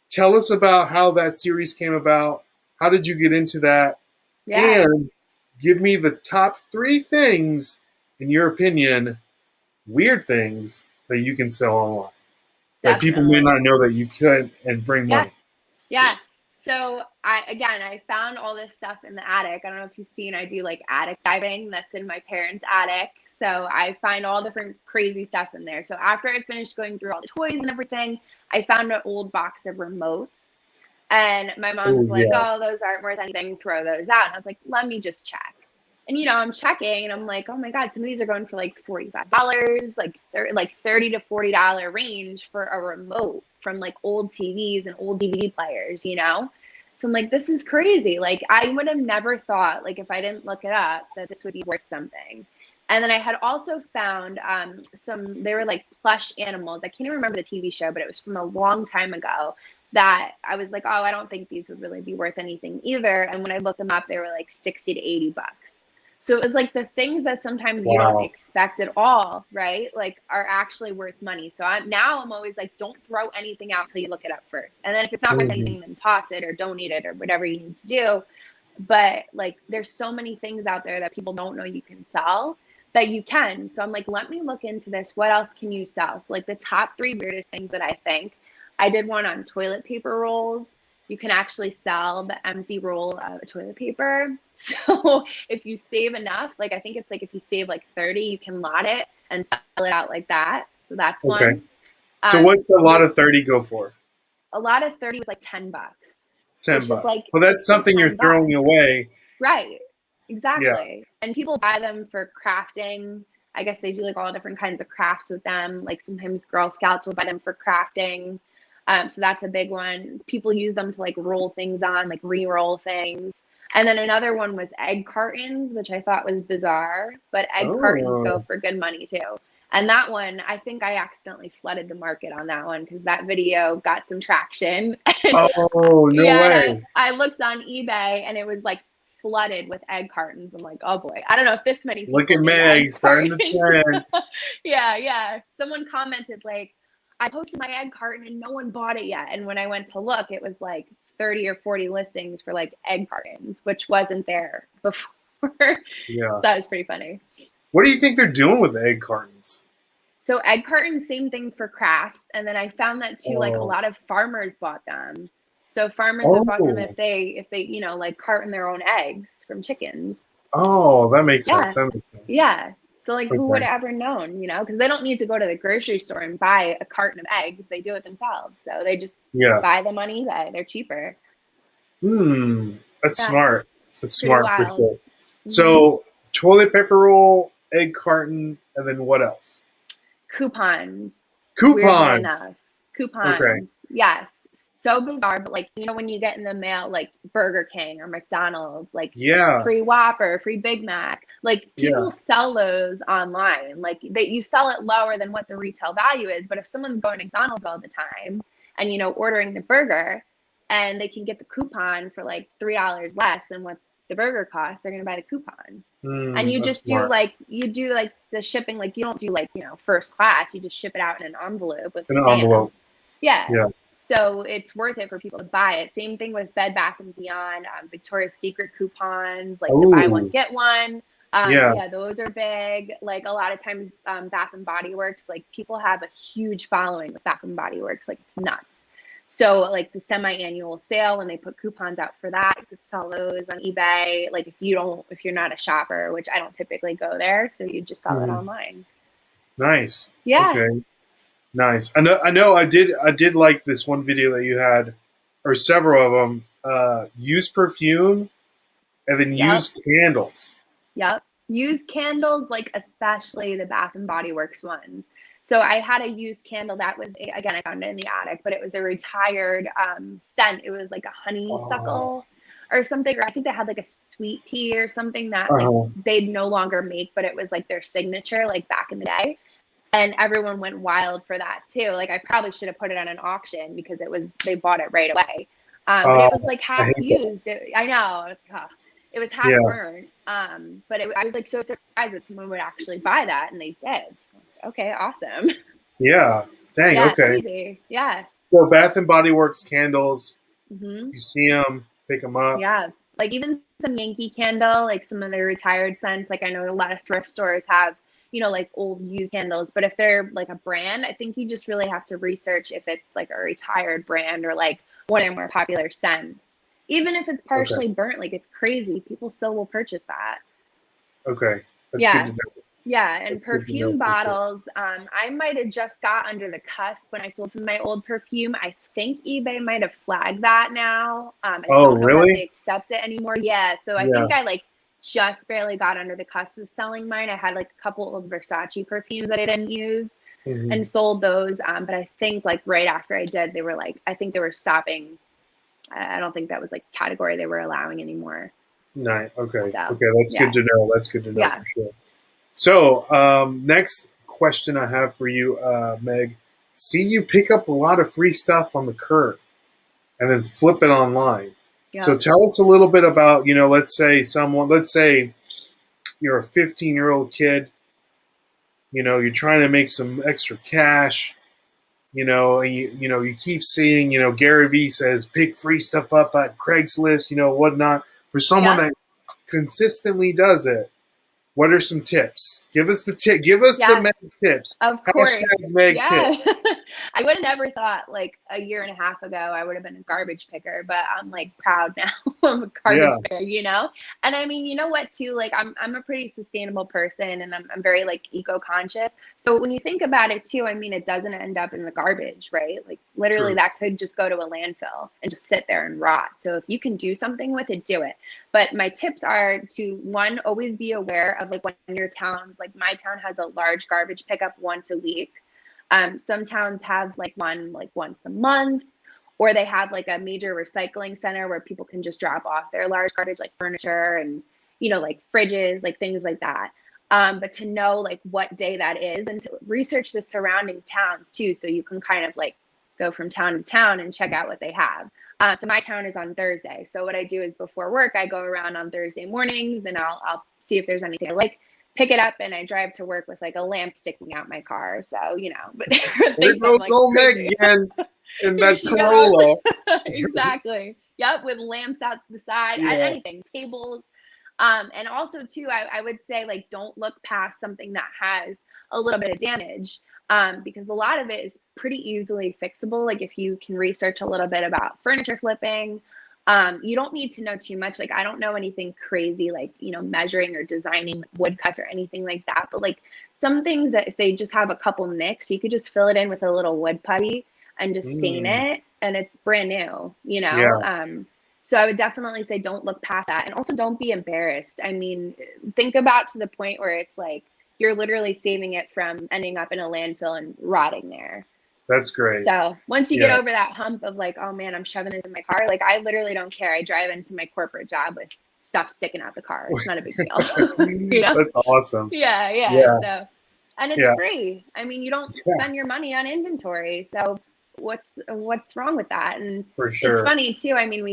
tell us about how that series came about. How did you get into that? Yeah. And give me the top 3 things, in your opinion, weird things that you can sell online that people may Definitely. not know that you could and bring Yeah. money. Yeah. So I found all this stuff in the attic. I don't know if you've seen, I do like attic diving. That's in my parents' attic. So I find all different crazy stuff in there. So after I finished going through all the toys and everything, I found an old box of remotes. And my mom Oh was like, yeah. "Oh, those aren't worth anything. Throw those out." And I was like, "Let me just check." And I'm checking, and I'm like, "Oh my God, some of these are going for like $45, like like $30 to $40 range for a remote from like old TVs and old DVD players." So I'm like, "This is crazy." Like I would have never thought, like if I didn't look it up, that this would be worth something. And then I had also found they were like plush animals. I can't even remember the TV show, but it was from a long time ago that I was like, "Oh, I don't think these would really be worth anything either." And when I looked them up, they were like 60 to 80 bucks. So it was like the things that sometimes you don't Wow. expect at all, right? Like are actually worth money. So I'm always like, don't throw anything out till you look it up first. And then if it's not worth Mhm. anything, then toss it or donate it or whatever you need to do. But like there's so many things out there that people don't know you can sell that you can. So I'm like, let me look into this. What else can you sell? So like the top 3 weirdest things that I think. I did one on toilet paper rolls. You can actually sell the empty roll of toilet paper. So if you save enough, like I think it's like if you save like 30, you can lot it and sell it out like that. So that's Okay. one. So what's a lot There's of 30 go for? a lot of 30 was like 10 bucks, 10 which is bucks. like Well, that's like something you're 10 throwing bucks. away. Right. Yeah. Exactly. And people buy them for crafting. I guess they do like all different kinds of crafts with them. Like sometimes Girl Scouts will buy them for crafting. So that's a big one. People use them to like roll things on, like re-roll things. And then another one was egg cartons, which I thought was bizarre, but egg cartons go Oh. for good money too. And that one, I think I accidentally flooded the market on that one because that video got some traction. Oh, no Yeah, and I, way. I looked on eBay and it was like flooded with egg cartons. I'm like, oh boy, I don't know if this many Look people at knew Meg egg starting the cartons. trend. Yeah, yeah. Someone commented like, I posted my egg carton and no one bought it yet. And when I went to look, it was like 30 or 40 listings for like egg cartons, which wasn't there before. So Yeah. that was pretty funny. What do you think they're doing with egg cartons? So egg cartons, same thing for crafts. And then I found that too, like a Oh. lot of farmers bought them. So farmers would bought them Oh. if they like carton their own eggs from chickens. Oh, that makes sense. Yeah. That makes sense. Yeah. So like who would Okay. have ever known, because they don't need to go to the grocery store and buy a carton of eggs. They do it themselves. So they just Yeah. buy them on eBay. They're cheaper. That's Yeah. smart. That's Pretty smart for wild. sure. Hmm. So, toilet paper roll, egg carton, and then what else? Coupons. Weirdly Coupons. enough. Okay. Coupons. Yes. So bizarre, but like, when you get in the mail, like Burger King or McDonald's, like Yeah. free Whopper, free Big Mac, like Yeah. people sell those online. Like you sell it lower than what the retail value is. But if someone's going to McDonald's all the time and, ordering the burger and they can get the coupon for like $3 less than what the burger costs, they're going to buy the coupon. And you That's just do smart. like the shipping, like you don't do like first class, you just ship it out in an envelope with a In an stamp. envelope. Yeah. Yeah. So it's worth it for people to buy it. Same thing with Bed Bath and Beyond, Victoria's Secret coupons, like the buy one Oh. get one. Yeah. Yeah, those are big. Like a lot of times, Bath and Body Works, like people have a huge following with Bath and Body Works, like it's nuts. So like the semi-annual sale, when they put coupons out for that, you could sell those on eBay. Like if you're not a shopper, which I don't typically go there, so you just sell it Mhm. online. Nice. Yeah. Okay. Nice. I know. I did like this one video that you had, or several of them. Use perfume and then Yep. use candles. Yep. Use candles, like especially the Bath and Body Works ones. So I had a used candle that was, again, I found it in the attic, but it was a retired scent. It was like a Oh, honeysuckle or something, or I think they had like a sweet pea or something that like uh-huh. they'd no longer make, but it was like their signature, like back in the day. And everyone went wild for that too. Like I probably should have put it on an auction because they bought it right away. But Uh, it was like I half hate that. used. I know. I was like, oh. It was half Yeah. burnt. But I was like so surprised that someone would actually buy that, and they did. So, okay, awesome. Yeah. Dang. Yeah, it's Okay. crazy. Yeah. So Bath and Body Works candles. Hmm. You see them, pick them up. Yeah. Like even some Yankee Candle, like some of their retired scents. Like I know a lot of thrift stores have, like old used candles. But if they're like a brand, I think you just really have to research if it's like a retired brand or like one of their more popular scents. Even if it's Okay. partially burnt, like it's crazy. People still will purchase that. Okay. That's good Yeah. to know. Yeah, and That's good to know perfume for sure. bottles, I might have just got under the cusp when I sold some of my old perfume. I think eBay might have flagged that now. I Oh, don't know that they really? accept it anymore. Yeah, so I Yeah. think I like just barely got under the cusp of selling mine. I had like a couple of Versace perfumes that I didn't use Hmm. and sold those. But I think like right after I did, they were like, I think they were stopping. I don't think that was like category they were allowing anymore. Nice. Okay. So Okay. That's good yeah, to know. That's good to know yeah, for sure. So, next question I have for you, Meg. See you pick up a lot of free stuff on the curb and then flip it online. So yeah, tell us a little bit about, let's say you're a 15-year-old kid, you're trying to make some extra cash, and you keep seeing, Gary Vee says pick free stuff up at Craigslist, whatnot. For someone yeah. that consistently does it, what are some tips? Give us the tip. Give us the Yeah, Meg tips. of course. Hashtag Meg tip. Yeah. I would have never thought like a year and a half ago I would have been a garbage picker, but I'm like proud now. I'm a garbage Yeah. picker. And I mean, you know what too? Like I'm a pretty sustainable person and I'm very like eco-conscious. So when you think about it too, I mean it doesn't end up in the garbage, right? Like literally True. that could just go to a landfill and just sit there and rot. So if you can do something with it, do it. But my tips are to one, always be aware of like when your towns, like my town has a large garbage pickup once a week. Some towns have like one like once a month, or they have like a major recycling center where people can just drop off their large garbage, like furniture and like fridges, like things like that. But to know like what day that is and to research the surrounding towns too, so you can kind of like go from town to town and check out what they have. So my town is on Thursday. So what I do is before work, I go around on Thursday mornings and I'll see if there's anything I like, pick it up, and I drive to work with like a lamp sticking out my car. So, but There things I'm goes like old Meg crazy. again in Here that she goes. Corolla. Exactly. Yep. With lamps out the side, Yeah. anything, tables. And also too, I would say like don't look past something that has a little bit of damage, because a lot of it is pretty easily fixable. Like if you can research a little bit about furniture flipping, you don't need to know too much. Like I don't know anything crazy like measuring or designing woodcuts or anything like that. But like some things that if they just have a couple nicks, you could just fill it in with a little wood putty and just stain Mm, it, and it's brand new. yeah. So I would definitely say don't look past that. And also don't be embarrassed. I mean, think about to the point where it's like you're literally saving it from ending up in a landfill and rotting there. That's great. So once you get Yeah. over that hump of like, oh man, I'm shoving this in my car, like I literally don't care. I drive into my corporate job with stuff sticking out the car. It's not a big deal. you know? That's awesome. Yeah, yeah. Yeah. So, and it's Yeah. free. I mean, you don't Yeah. spend your money on inventory. So what's wrong with that? And For it's sure. funny too. I mean,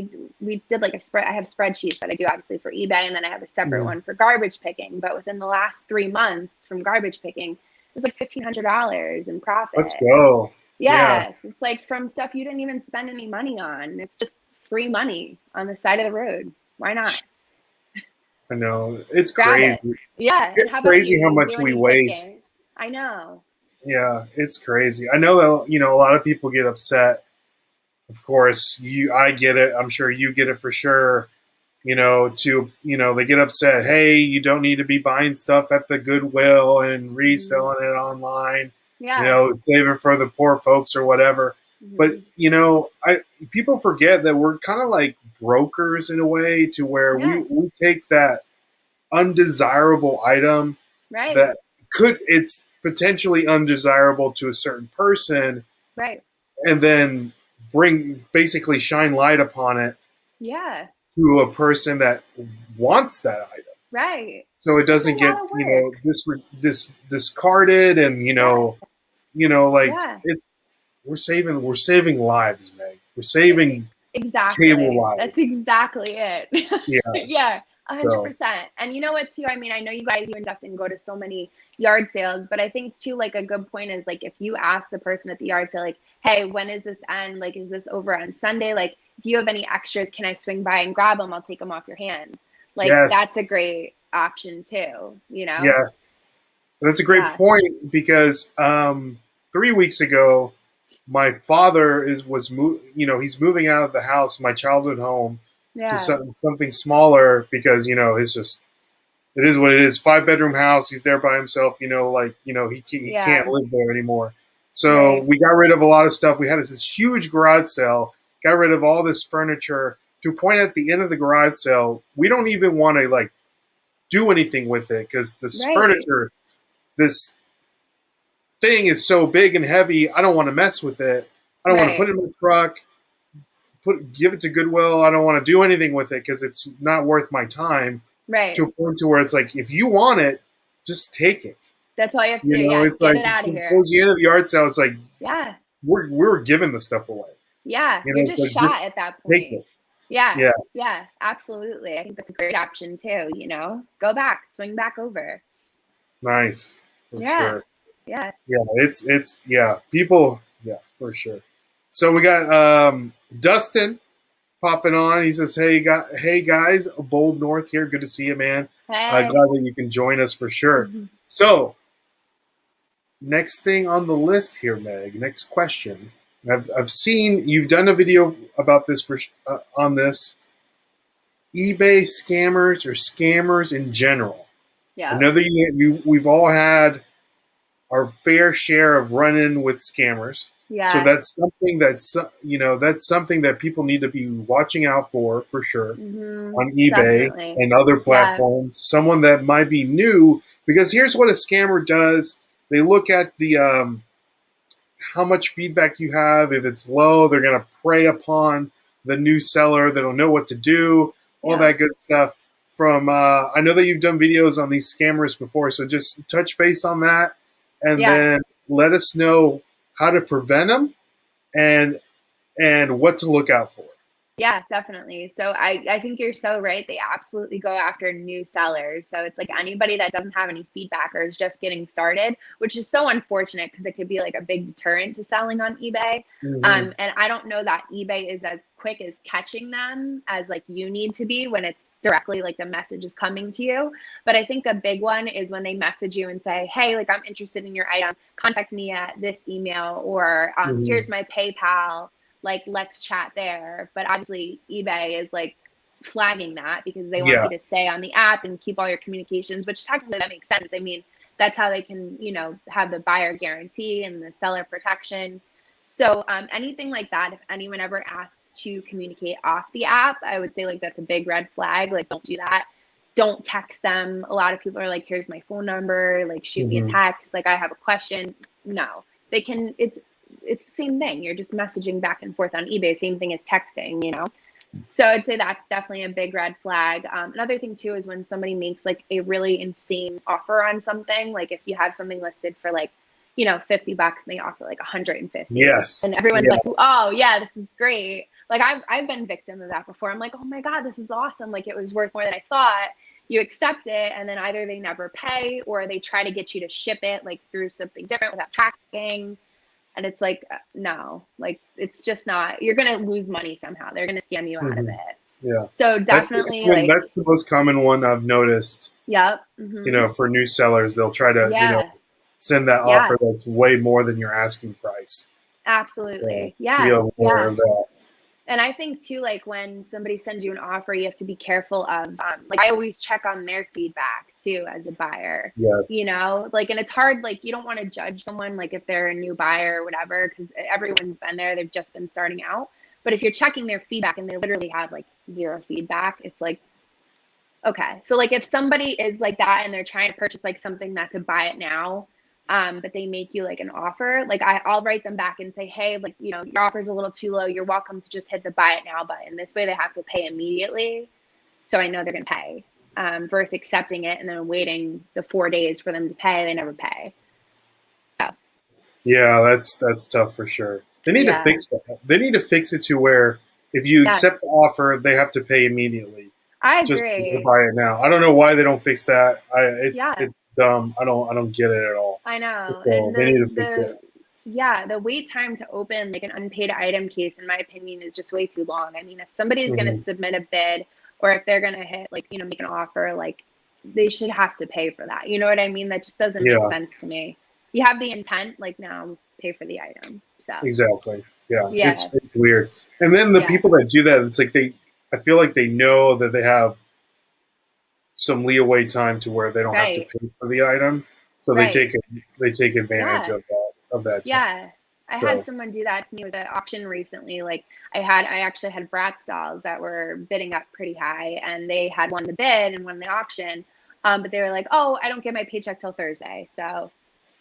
we did like a spread. I have spreadsheets that I do obviously for eBay, and then I have a separate Mhm. one for garbage picking. But within the last 3 months from garbage picking, it was like $1,500 in Let's profit. go. Yeah. Yes, it's like from stuff you didn't even spend any money on. It's just free money on the side of the road. Why not? I know. It's Grab it. crazy. Yeah. And It's how about you? crazy how You much do we any waste. picking? I know. Yeah, it's crazy. I know that, a lot of people get upset. Of course, I get it. I'm sure you get it for sure. They get upset. Hey, you don't need to be buying stuff at the Goodwill and Hmm. reselling it online. Yeah. Save it for the poor folks or whatever. But Hmm. I people forget that we're kind of like brokers in a way, to where Yeah. we take that undesirable item Right. that it's potentially undesirable to a certain person, Right. and then basically shine light upon it Yeah. to a person that wants that item. Right. So it It's a doesn't get, lot of work. discarded, and Yeah. like Yeah. it's we're saving lives, Meg. We're saving table Exactly. That's lives. exactly it. Yeah. Yeah, So 100%. And you know what, too? I mean, I know you guys, you and Dustin go to so many yard sales, but I think too, like a good point is like if you ask the person at the yard sale, like, hey, when is this end? Like, is this over on Sunday? Like, if you have any extras, can I swing by and grab them? I'll take them off your hands. Like, yes, that's a great option too, you know? yes, that's a great Yeah. point because 3 weeks ago, my father he's moving out of the house, my childhood home, to Yeah. something smaller because it's just it is what it is. 5-bedroom house. He's there by himself. He can't Yeah. live there anymore. So Right. we got rid of a lot of stuff. We had this huge garage sale. Got rid of all this furniture. To a point at the end of the garage sale, we don't even want to like do anything with it because this Right. furniture, this thing is so big and heavy. I don't want to mess with it. I don't want to put Right. it in my truck. Give it to Goodwill. I don't want to do anything with it because it's not worth my time. To Right. a point to where it's like, if you want it, just take it. That's all you have to do. Yeah. It's Get like it out of here. towards the end of the yard sale, it's like Yeah. we're giving the stuff away. Yeah. You're It's just like shot just at that take point. it. Yeah. Yeah, Yeah. Absolutely. I think that's a great option too. Go back, swing back over. nice for Yeah. sure. Yeah. Yeah, it's people. Yeah, for sure. So we got Dustin popping on. He says, hey guys, Bold North here. Good to see you, man. Glad Hey. that you can join us for sure. So next thing on the list here, Meg. Next question. I've seen you've done a video about this on this eBay scammers or scammers in general. I Yeah. know that we've all had our fair share of run-in with scammers. So Yeah. that's something that's something that people need to be watching out for sure on eBay Definitely. and other Yeah. platforms. Someone that might be new, because here's what a scammer does: they look at the how much feedback you have. If it's low, they're going to prey upon the new seller. They don't know what to do. All Yeah. that good stuff. From I know that you've done videos on these scammers before, so just touch base on that, and Yeah. then let us know how to prevent them and what to look out for. Yeah, definitely. So I think you're so right. They absolutely go after new sellers. So it's like anybody that doesn't have any feedback or is just getting started, which is so unfortunate because it could be like a big deterrent to selling on eBay. Mm-hmm. And I don't know that eBay is as quick as catching them as like you need to be when it's directly like the message is coming to you. But I think a big one is when they message you and say, hey, like I'm interested in your item, contact me at this email, or Mm-hmm. here's my PayPal, like let's chat there. But obviously eBay is like flagging that because they want Yeah. you to stay on the app and keep all your communications, which technically that makes sense. I mean, that's how they can, have the buyer guarantee and the seller protection. So anything like that, if anyone ever asks to communicate off the app, I would say like that's a big red flag. Like don't do that. Don't text them. A lot of people are like, here's my phone number, like shoot me a Mm-hmm. text, like I have a question. No, they can, it's the same thing. You're just messaging back and forth on eBay, same thing as texting. So I'd say that's definitely a big red flag. Another thing too is when somebody makes like a really insane offer on something, like if you have something listed for like, $50 and they offer like 150. Yes. And everyone's Yeah. like, oh yeah, this is great. Like I've been victim of that before. I'm like, oh my God, this is awesome. Like it was worth more than I thought. You accept it, and then either they never pay or they try to get you to ship it like through something different without tracking. And it's like, no, like it's just not, you're going to lose money somehow. They're going to scam you out of Mm-hmm. it. Yeah. So definitely like, That's the most common one I've noticed. yep. For new sellers, they'll try to Yeah. send that Yeah, offer that's way more than your asking price. So absolutely. be Yeah. aware Yeah. of that. And I think too, like when somebody sends you an offer, you have to be careful of, like I always check on their feedback too as a buyer, Yeah. like, and it's hard, like you don't want to judge someone, like if they're a new buyer or whatever, because everyone's been there, they've just been starting out. But if you're checking their feedback and they literally have like zero feedback, it's like, okay. So like if somebody is like that and they're trying to purchase like something that's a buy it now, But they make you like an offer. Like I'll write them back and say, hey, like, you know, your offer's a little too low. You're welcome to just hit the buy it now button. This way they have to pay immediately. So I know they're going to pay, versus accepting it and then waiting the 4 days for them to pay. They never pay. So Yeah, that's tough for sure. They need to yeah, fix that. They need to fix it to where if you yeah, accept the offer, they have to pay immediately. I Just to agree. buy it now. I don't know why they don't fix that. Yeah, It's dumb. I don't get it at all. I know. So And they need to fix it. the wait time to open like an unpaid item case, in my opinion, is just way too long. I mean, if somebody's going to Hmm. submit a bid, or if they're going to hit, like, you know, make an offer, like, they should have to pay for that. You know what I mean? That just doesn't make Yeah, sense to me. You have the intent, like, now pay for the item. So, exactly. Yeah, yeah, it's weird. And then the yeah, people that do that, it's like I feel like they know that they have some leeway time to where they don't have to right, pay for the item, so right. they take advantage Yeah. of that time. Yeah. I had So someone do that to me with an auction recently. Like I actually had Bratz dolls that were bidding up pretty high, and they had won the bid and won the auction. But they were like, oh, I don't get my paycheck till Thursday. So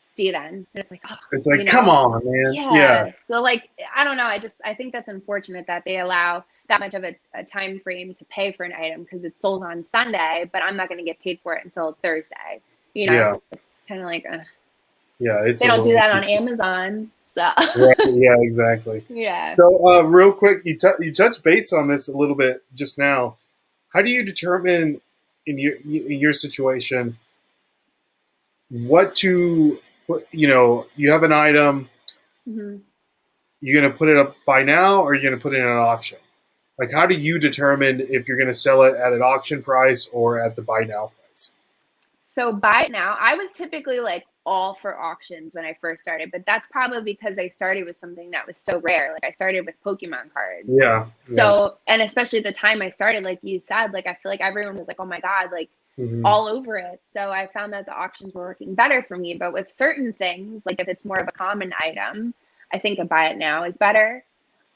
see you then. And it's like, oh, it's you like, come know, on, man. Yeah, yeah. So like, I don't know. I think that's unfortunate that they allow that much of a time frame to pay for an item because it's sold on Sunday, but I'm not going to get paid for it until Thursday. You know, yeah, so it's kind of like, yeah. It's they a don't do little that on bit. Amazon. So Right, yeah, exactly. yeah. So, real quick, you touched base on this a little bit just now. How do you determine in your situation what to put? You know, you have an item. Hmm. You're going to put it up by now, or you're going to put it in an auction. Like, how do you determine if you're going to sell it at an auction price or at the buy now price? So buy it now. I was typically like all for auctions when I first started, but that's probably because I started with something that was so rare. Like I started with Pokemon cards. Yeah, yeah. So, and especially at the time I started, like you said, like I feel like everyone was like, oh my God, like Hmm. all over it. So I found that the auctions were working better for me. But with certain things, like if it's more of a common item, I think a buy it now is better.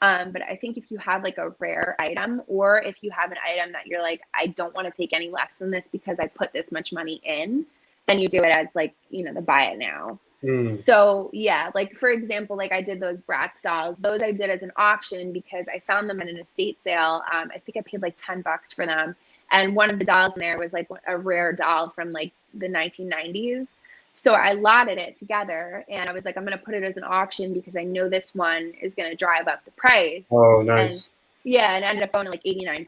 But I think if you have like a rare item, or if you have an item that you're like, I don't want to take any less than this because I put this much money in, then you do it as like, you know, the buy it now. Mm. So yeah, like for example, like I did those Bratz dolls. Those I did as an auction because I found them at an estate sale. I think I paid like $10 for them, and one of the dolls in there was like a rare doll from like the 1990s. So I lotted it together, and I was like, I'm going to put it as an auction because I know this one is going to drive up the price. Oh, And nice. yeah, and it ended up going to like $89.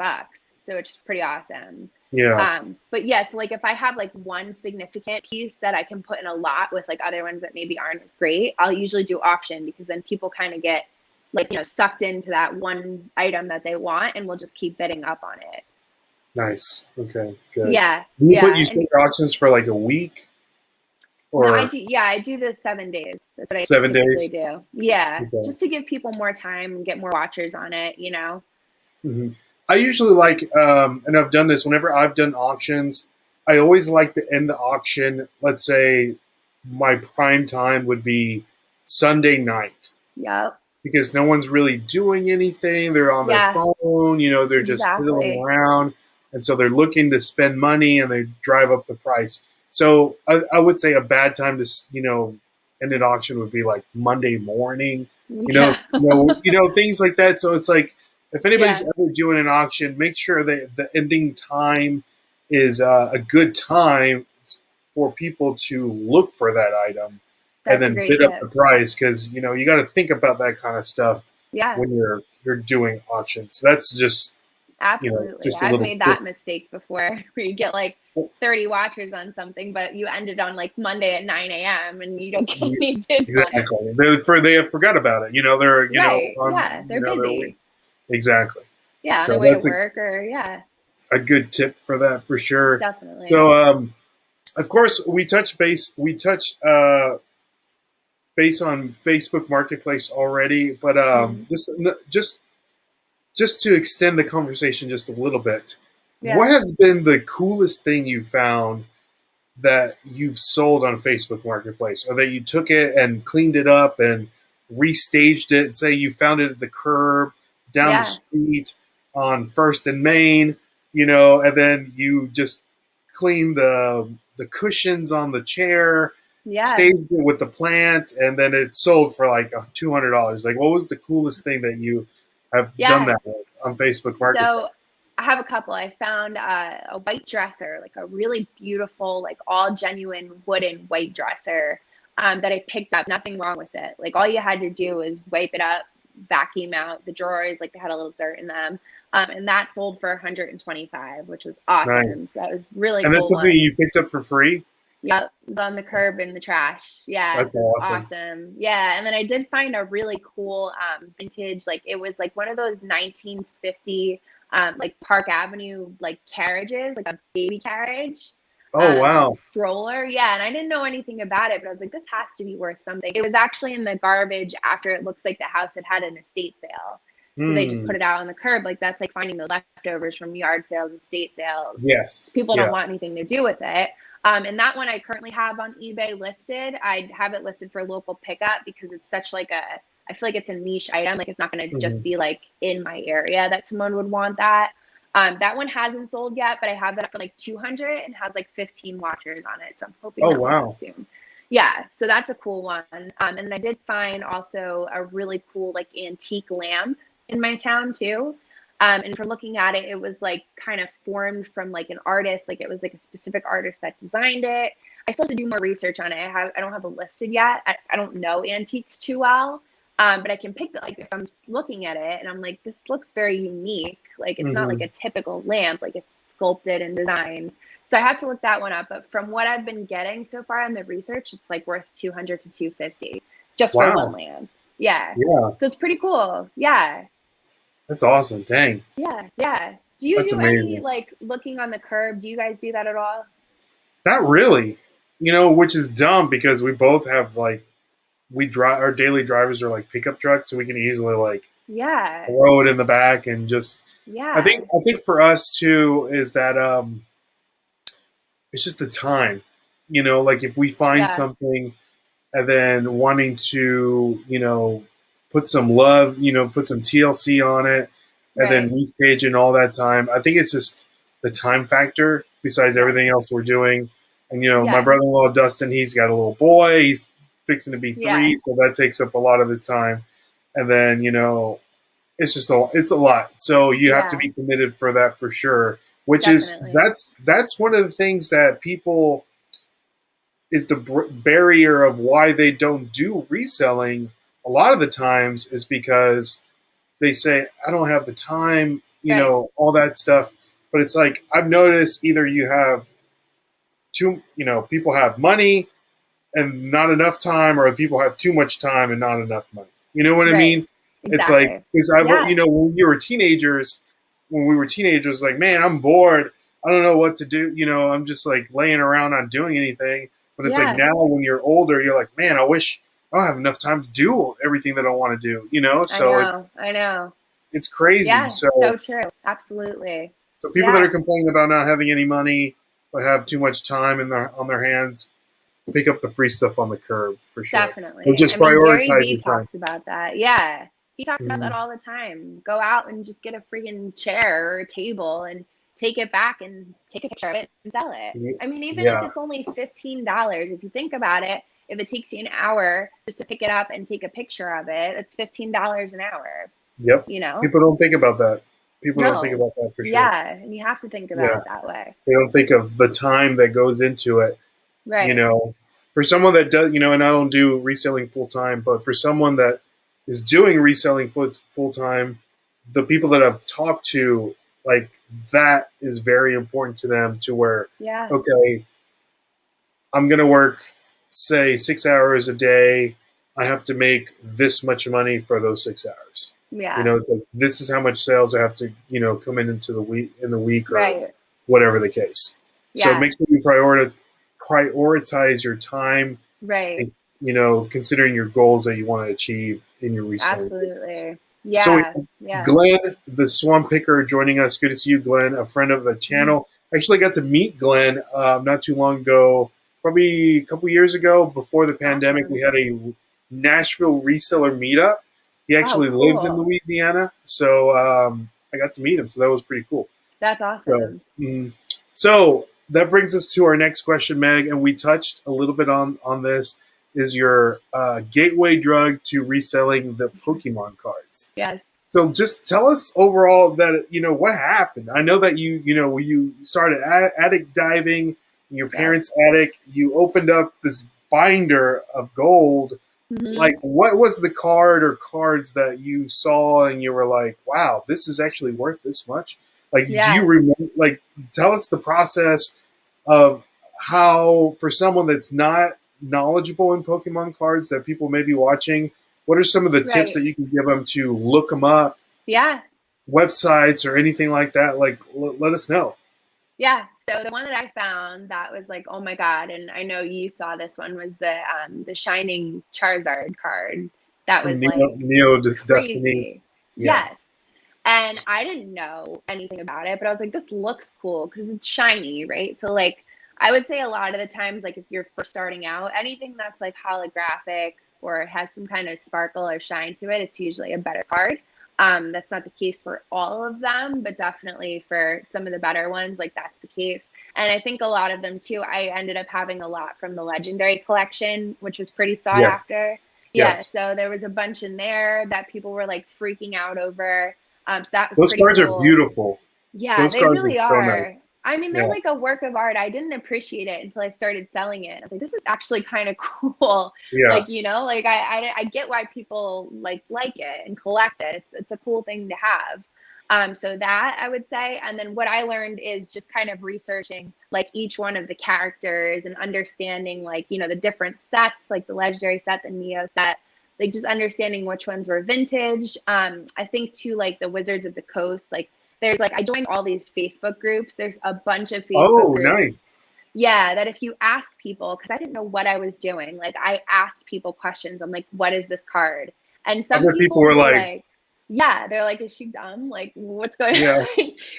So it's pretty awesome. Yeah, But yes, like if I have like one significant piece that I can put in a lot with like other ones that maybe aren't as great, I'll usually do auction because then people kind of get like, you know, sucked into that one item that they want and will just keep bidding up on it. nice. Okay, good. Yeah, You yeah. set And your auctions for like a week no, I or do, yeah, I do the 7 days. That's what I 7 days? typically do. Yeah, Okay. just to give people more time and get more watchers on it, you know? Hmm. I usually like, and I've done this whenever I've done auctions. I always like to end the auction. Let's say my prime time would be Sunday night Yep. because no one's really doing anything. They're on their Yeah, phone, you know, they're just fiddling exactly. around. And so they're looking to spend money and they drive up the price. So I would say a bad time to, end an auction would be like Monday morning, Yeah. things like that. So it's like, if anybody's Yeah, ever doing an auction, make sure that the ending time is a good time for people to look for that item and that's a then great bid up the tip. price because you got to think about that kind of stuff Yeah. when you're doing auctions. That's just Absolutely. just a I've little made tip. that mistake before where you get like 30 watchers on something, but you ended on like Monday at 9 a.m. and you don't get any bids on it. Exactly. They have forgot about it. They're Right. on Yeah. They're they're busy. exactly. Yeah. On So their way to that's work or, yeah, a good tip for that for sure. definitely. So of course we touched base on Facebook Marketplace already, but Mhm. just to extend the conversation just a little bit, what Yeah. has been the coolest thing you found that you've sold on Facebook Marketplace, or that you took it and cleaned it up and restaged it? Say you found it at the curb down the Yeah. street on First and Main, and then you just cleaned the cushions on the chair Yeah. staged it with the plant, and then it sold for like $200. Like, what was the coolest thing that you have done Yeah. that with on Facebook Marketplace? So I have a couple. I found a white dresser, like a really beautiful, like all genuine wooden white dresser that I picked up. Nothing wrong with it. Like all you had to do was wipe it up, vacuum out the drawers, like they had a little dirt in them. And that sold for 125, which was awesome. Nice. So that was really And that's cool something one. you picked up for free? Yep, it was on the curb in the trash. Yeah, That's so it was awesome. awesome. Yeah, and then I did find a really cool vintage, like it was like one of those 1950 like Park Avenue like carriages, like a baby carriage, Oh, like wow. a stroller. Yeah, and I didn't know anything about it, but I was like, this has to be worth something. It was actually in the garbage after it looks like the house had had an estate sale. So they just Hmm. put it out on the curb. Like that's like finding the leftovers from yard sales, estate sales. Yes. People don't Yeah. want anything to do with it. And that one I currently have on eBay listed. I have it listed for local pickup because it's such like I feel like it's a niche item. Like it's not going to just Hmm. be like in my area that someone would want that. That one hasn't sold yet, but I have that for like 200 and has like 15 watchers on it. So I'm hoping Oh, that will go wow. soon. Yeah, so that's a cool one. And I did find also a really cool like antique lamp in my town too. And from looking at it, it was like kind of formed from like an artist, like it was like a specific artist that designed it. I still have to do more research on it. I don't have it listed yet. I don't know antiques too well. But I can pick that like if I'm looking at it and I'm like, this looks very unique. Like it's not like Hmm. a typical lamp, like it's sculpted and designed. So I have to look that one up. But from what I've been getting so far in the research, it's like worth 200 to 250 just for one Wow. lamp. Yeah. Yeah. So it's pretty cool. Yeah. That's awesome. Dang. Yeah, yeah. Do you That's do any amazing. like looking on the curb? Do you guys do that at all? Not really. Which is dumb because we both have like we drive our daily drivers are like pickup trucks, so we can easily like Yeah, throw it in the back and just. I think yeah, I think for us too is that it's just the time. Like if we find yeah, something and then wanting to put some love, put some TLC on it, and then right. restage in all that time. I think it's just the time factor. Besides Yeah, everything else we're doing, and my yeah, brother-in-law Dustin, he's got a little boy. He's fixing to be yeah, 3, so that takes up a lot of his time. And then it's a lot. So you have to yeah, be committed for that for sure. Which is definitely. that's one of the things that people is the barrier of why they don't do reselling a lot of the times is because they say I don't have the time, Right, all that stuff. But it's like I've noticed either you have people have money and not enough time, or people have too much time and not enough money. You know what I right. mean? It's like Exactly. because Yeah, when we were teenagers, like man, I'm bored. I don't know what to do. I'm just like laying around not doing anything. But it's like yeah. now when you're older, you're like, man, I wish I don't have enough time to do everything that I want to do. I So know. I know. it's crazy. Yeah, So so true. Absolutely. so people that are Yeah, complaining about not having any money but have too much time on their hands, pick up the free stuff on the curb for sure. Or definitely. I just mean, Gary prioritize Vee your time. talks about that. Yeah. He talks about that Mhm. all the time. Go out and just get a freaking chair or a table and take it back and take a picture of it and sell it. I mean, even if Yeah. it's only $15, if you think about it, if it takes you an hour just to pick it up and take a picture of it, it's $15 an hour, Yep. you know? People don't think about that. People don't think No. about that for sure. Yeah. And you have to think about Yeah. it that way. They don't think of the time that goes into it. You Right. know, for someone that does, and I don't do reselling full time, but for someone that is doing reselling full time, the people that I've talked to, like that is very important to them to where, Yeah. okay, I'm going to work, say, 6 hours a day. I have to make this much money for those 6 hours. Yeah. It's like this is how much sales I have to, come into the week or Right. whatever the case. So Yeah. make sure you prioritize your time, Right. and, considering your goals that you want to achieve in your reselling business. Absolutely. So we Yeah. have Yeah. Glenn, the Swamp Picker, joining us. Good to see you, Glenn, a friend of the Mhm. channel. Actually, I got to meet Glenn not too long ago, probably a couple years ago. Before the pandemic, we Awesome. had a Nashville reseller meetup. He Oh, actually lives in cool. Louisiana, so I got to meet him. So that was pretty cool. That's So, awesome. mm, so that brings us to our next question, Meg, and we touched a little bit on this. Is your gateway drug to reselling the Pokemon cards? Yes. So just tell us overall that what happened. I know that you started attic diving in your parents' attic. You opened up this binder of gold. Mm-hmm. Like, what was the card or cards that you saw and you were like, wow, this is actually worth this much? Like, do you remember? Like, tell us the process of how, for someone that's not knowledgeable in Pokemon cards, that people may be watching, what are some of the tips that you can give them to look them up? Yeah. Websites or anything like that? Like, let us know. Yeah. So the one that I found that was like, oh my God, and I know you saw this one, was the Shining Charizard card. That was Neo Destiny. crazy. Yeah. Yes. And I didn't know anything about it, but I was like, this looks cool because it's shiny, right? So like, I would say a lot of the times, like if you're first starting out, anything that's like holographic or has some kind of sparkle or shine to it, it's usually a better card. That's not the case for all of them, but definitely for some of the better ones, like that's the case. And I think a lot of them too, I ended up having a lot from the Legendary collection, which was pretty sought after. Yeah, so there was a bunch in there that people were like freaking out over. So that was those pretty cards cool. are beautiful. Yeah, those they cards really are. So are. nice. I mean, they're like a work of art. I didn't appreciate it until I started selling it. I was like, this is actually kind of cool. Yeah. Like, like I get why people like it and collect it. It's a cool thing to have. So that I would say. And then what I learned is just kind of researching like each one of the characters and understanding like, the different sets, like the Legendary set, the Neo set, like just understanding which ones were vintage. I think too, like the Wizards of the Coast, like there's like, I joined all these Facebook groups. There's a bunch of Facebook groups. Nice. Yeah, that if you ask people, because I didn't know what I was doing, like I asked people questions. I'm like, what is this card? And some people were like, yeah, they're like, is she dumb? Like, what's going on?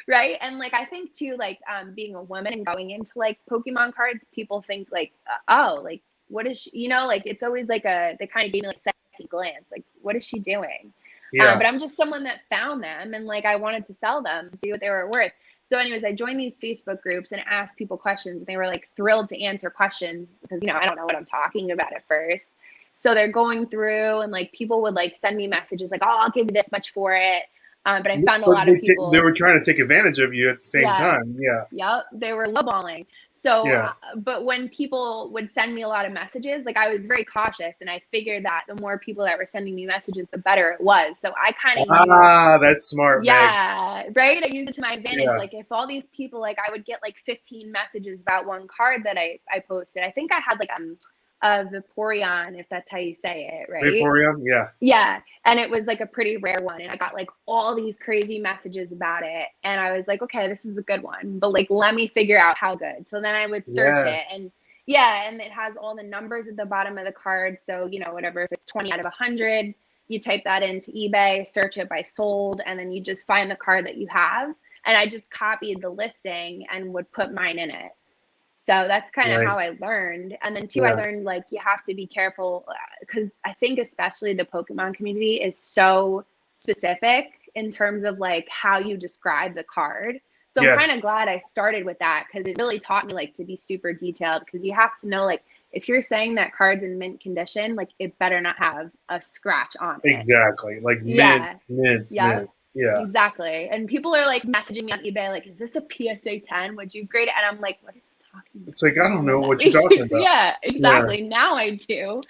Right. And like, I think too, like being a woman and going into like Pokemon cards, people think like, oh, like, what is she, like, it's always like they kind of gave me like second glance, like, what is she doing? Yeah. But I'm just someone that found them and like I wanted to sell them and see what they were worth. So anyways, I joined these Facebook groups and asked people questions and they were like thrilled to answer questions because, I don't know what I'm talking about at first. So they're going through and like people would like send me messages like, oh, I'll give you this much for it. But I found a lot of people. They were trying to take advantage of you at the same time. Yeah. Yep. They were lowballing. So, but when people would send me a lot of messages, like I was very cautious and I figured that the more people that were sending me messages, the better it was. So I kind of that's smart. Yeah. Meg. Right. I used it to my advantage. Yeah. Like if all these people, like I would get like 15 messages about one card that I posted. I think I had like Vaporeon, if that's how you say it, right? Vaporeon, yeah. Yeah. And it was like a pretty rare one. And I got like all these crazy messages about it. And I was like, okay, this is a good one. But like, let me figure out how good. So then I would search it. And and it has all the numbers at the bottom of the card. So, whatever, if it's 20 out of 100, you type that into eBay, search it by sold, and then you just find the card that you have. And I just copied the listing and would put mine in it. So that's kind of how I learned. And then I learned like you have to be careful because I think especially the Pokemon community is so specific in terms of like how you describe the card. So I'm kind of glad I started with that because it really taught me like to be super detailed because you have to know like if you're saying that card's in mint condition, like it better not have a scratch on it. Exactly. Like mint. Yeah. Exactly. And people are like messaging me on eBay like, is this a PSA 10? Would you grade it? And I'm like, what is it's like, I don't know what you're talking about. Yeah, exactly. Yeah. Now I do.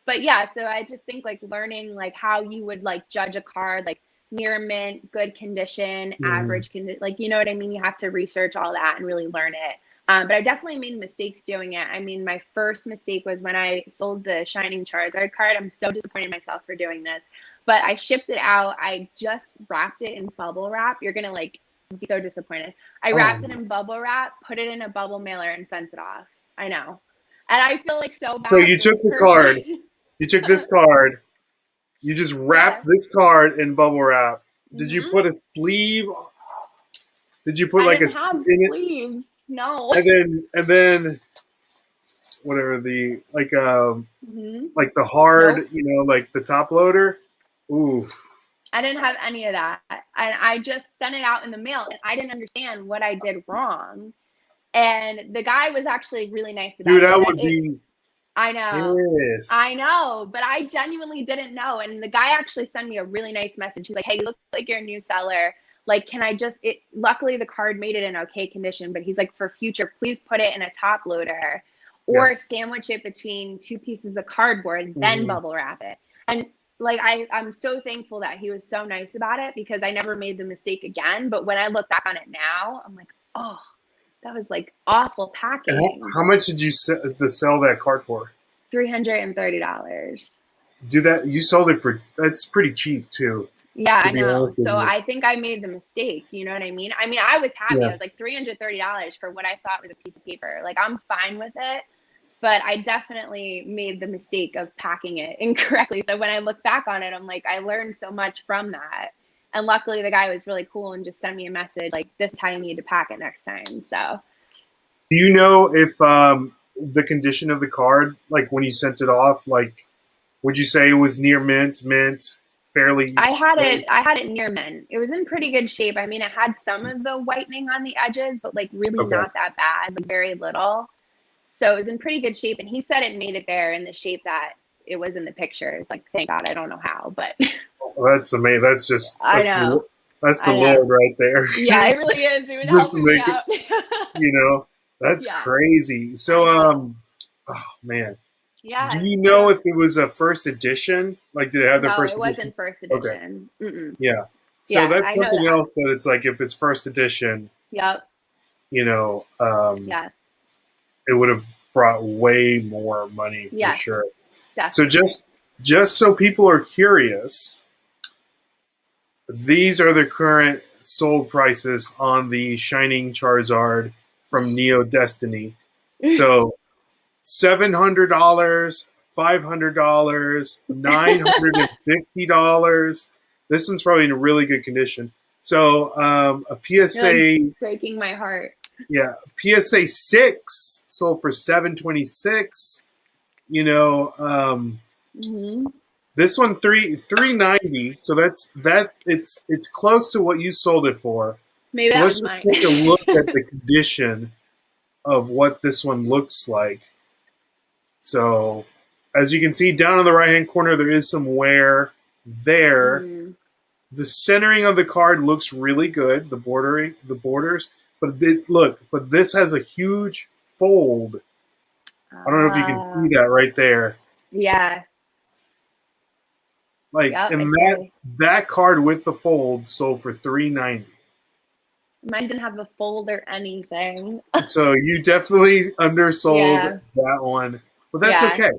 But yeah, so I just think like learning like how you would like judge a card, like near mint, good condition, average condition, like, you know what I mean? You have to research all that and really learn it. But I definitely made mistakes doing it. I mean, my first mistake was when I sold the Shining Charizard card. I'm so disappointed in myself for doing this. But I shipped it out. I just wrapped it in bubble wrap. You're going to like be so disappointed. I wrapped it in bubble wrap, put it in a bubble mailer, and sent it off. I know. And I feel like so bad. So you took the card. You took this card. You just wrapped this card in bubble wrap. Did you put a sleeve? Did you put like a sleeve in sleeves? No. And then whatever the like the hard, like the top loader. Ooh. I didn't have any of that. And I just sent it out in the mail and I didn't understand what I did wrong. And the guy was actually really nice about Dude, it. that But would be I know. pissed. I know, but I genuinely didn't know. And the guy actually sent me a really nice message. He's like, "Hey, you look like you're a new seller. Like, can I just it luckily the card made it in okay condition, but he's like, for future, please put it in a top loader or Yes. sandwich it between two pieces of cardboard, then Mhm. bubble wrap it." And like I'm so thankful that he was so nice about it because I never made the mistake again. But when I look back on it now, I'm like, oh, that was like awful And packing. how much did you sell that card for? $330. Do that? You sold it for, that's pretty cheap too, Yeah, to I be know. honest with So you. I think I made the mistake. Do you know what I mean? I mean, I was happy. I Yeah. was like $330 for what I thought was a piece of paper. Like I'm fine with it, but I definitely made the mistake of packing it incorrectly. So when I look back on it, I'm like, I learned so much from that. And luckily the guy was really cool and just sent me a message like, this is how you need to pack it next time. So Do you know if the condition of the card, like when you sent it off, like would you say it was near mint, fairly? I had it near mint. It was in pretty good shape. I mean, it had some of the whitening on the edges, but like really Okay. not that bad, like very little. So it was in pretty good shape. And he said it made it there in the shape that it was in the pictures. Like, thank God, I don't know how, but Well, that's amazing. I know. That's the I know. Lord right there. Yeah, it really is. It was Just to helping me make it, out. that's Yeah, crazy. So, I know. oh man, do Yeah. you know if it was a first edition? Like, did it have the No, first it edition? wasn't first Okay, edition. Mm-mm. yeah. So Yeah, that's I know something that. else that it's like if it's first edition, Yep. you know, Yeah. it would have brought way more money for Yes, sure. So definitely. just so people are curious, these are the current sold prices on the Shining Charizard from Neo Destiny. So $700, $500, $950. This one's probably in really good condition. So a You're like PSA, breaking my heart. yeah, PSA 6 sold for 726. You know, Hmm. this one 390. So it's close to what you sold it for. Maybe So that let's was just mine. take a look at the condition of what this one looks like. So, as you can see down in the right hand corner, there is some wear there. Mm. The centering of the card looks really good. The borders, but this has a huge fold. I don't know if you can see Ah, that right there. yeah. Like, Yep, I and see. that card with the fold sold for 390. Mine didn't have a fold or anything. So you definitely undersold Yeah, that one, but that's yeah. okay.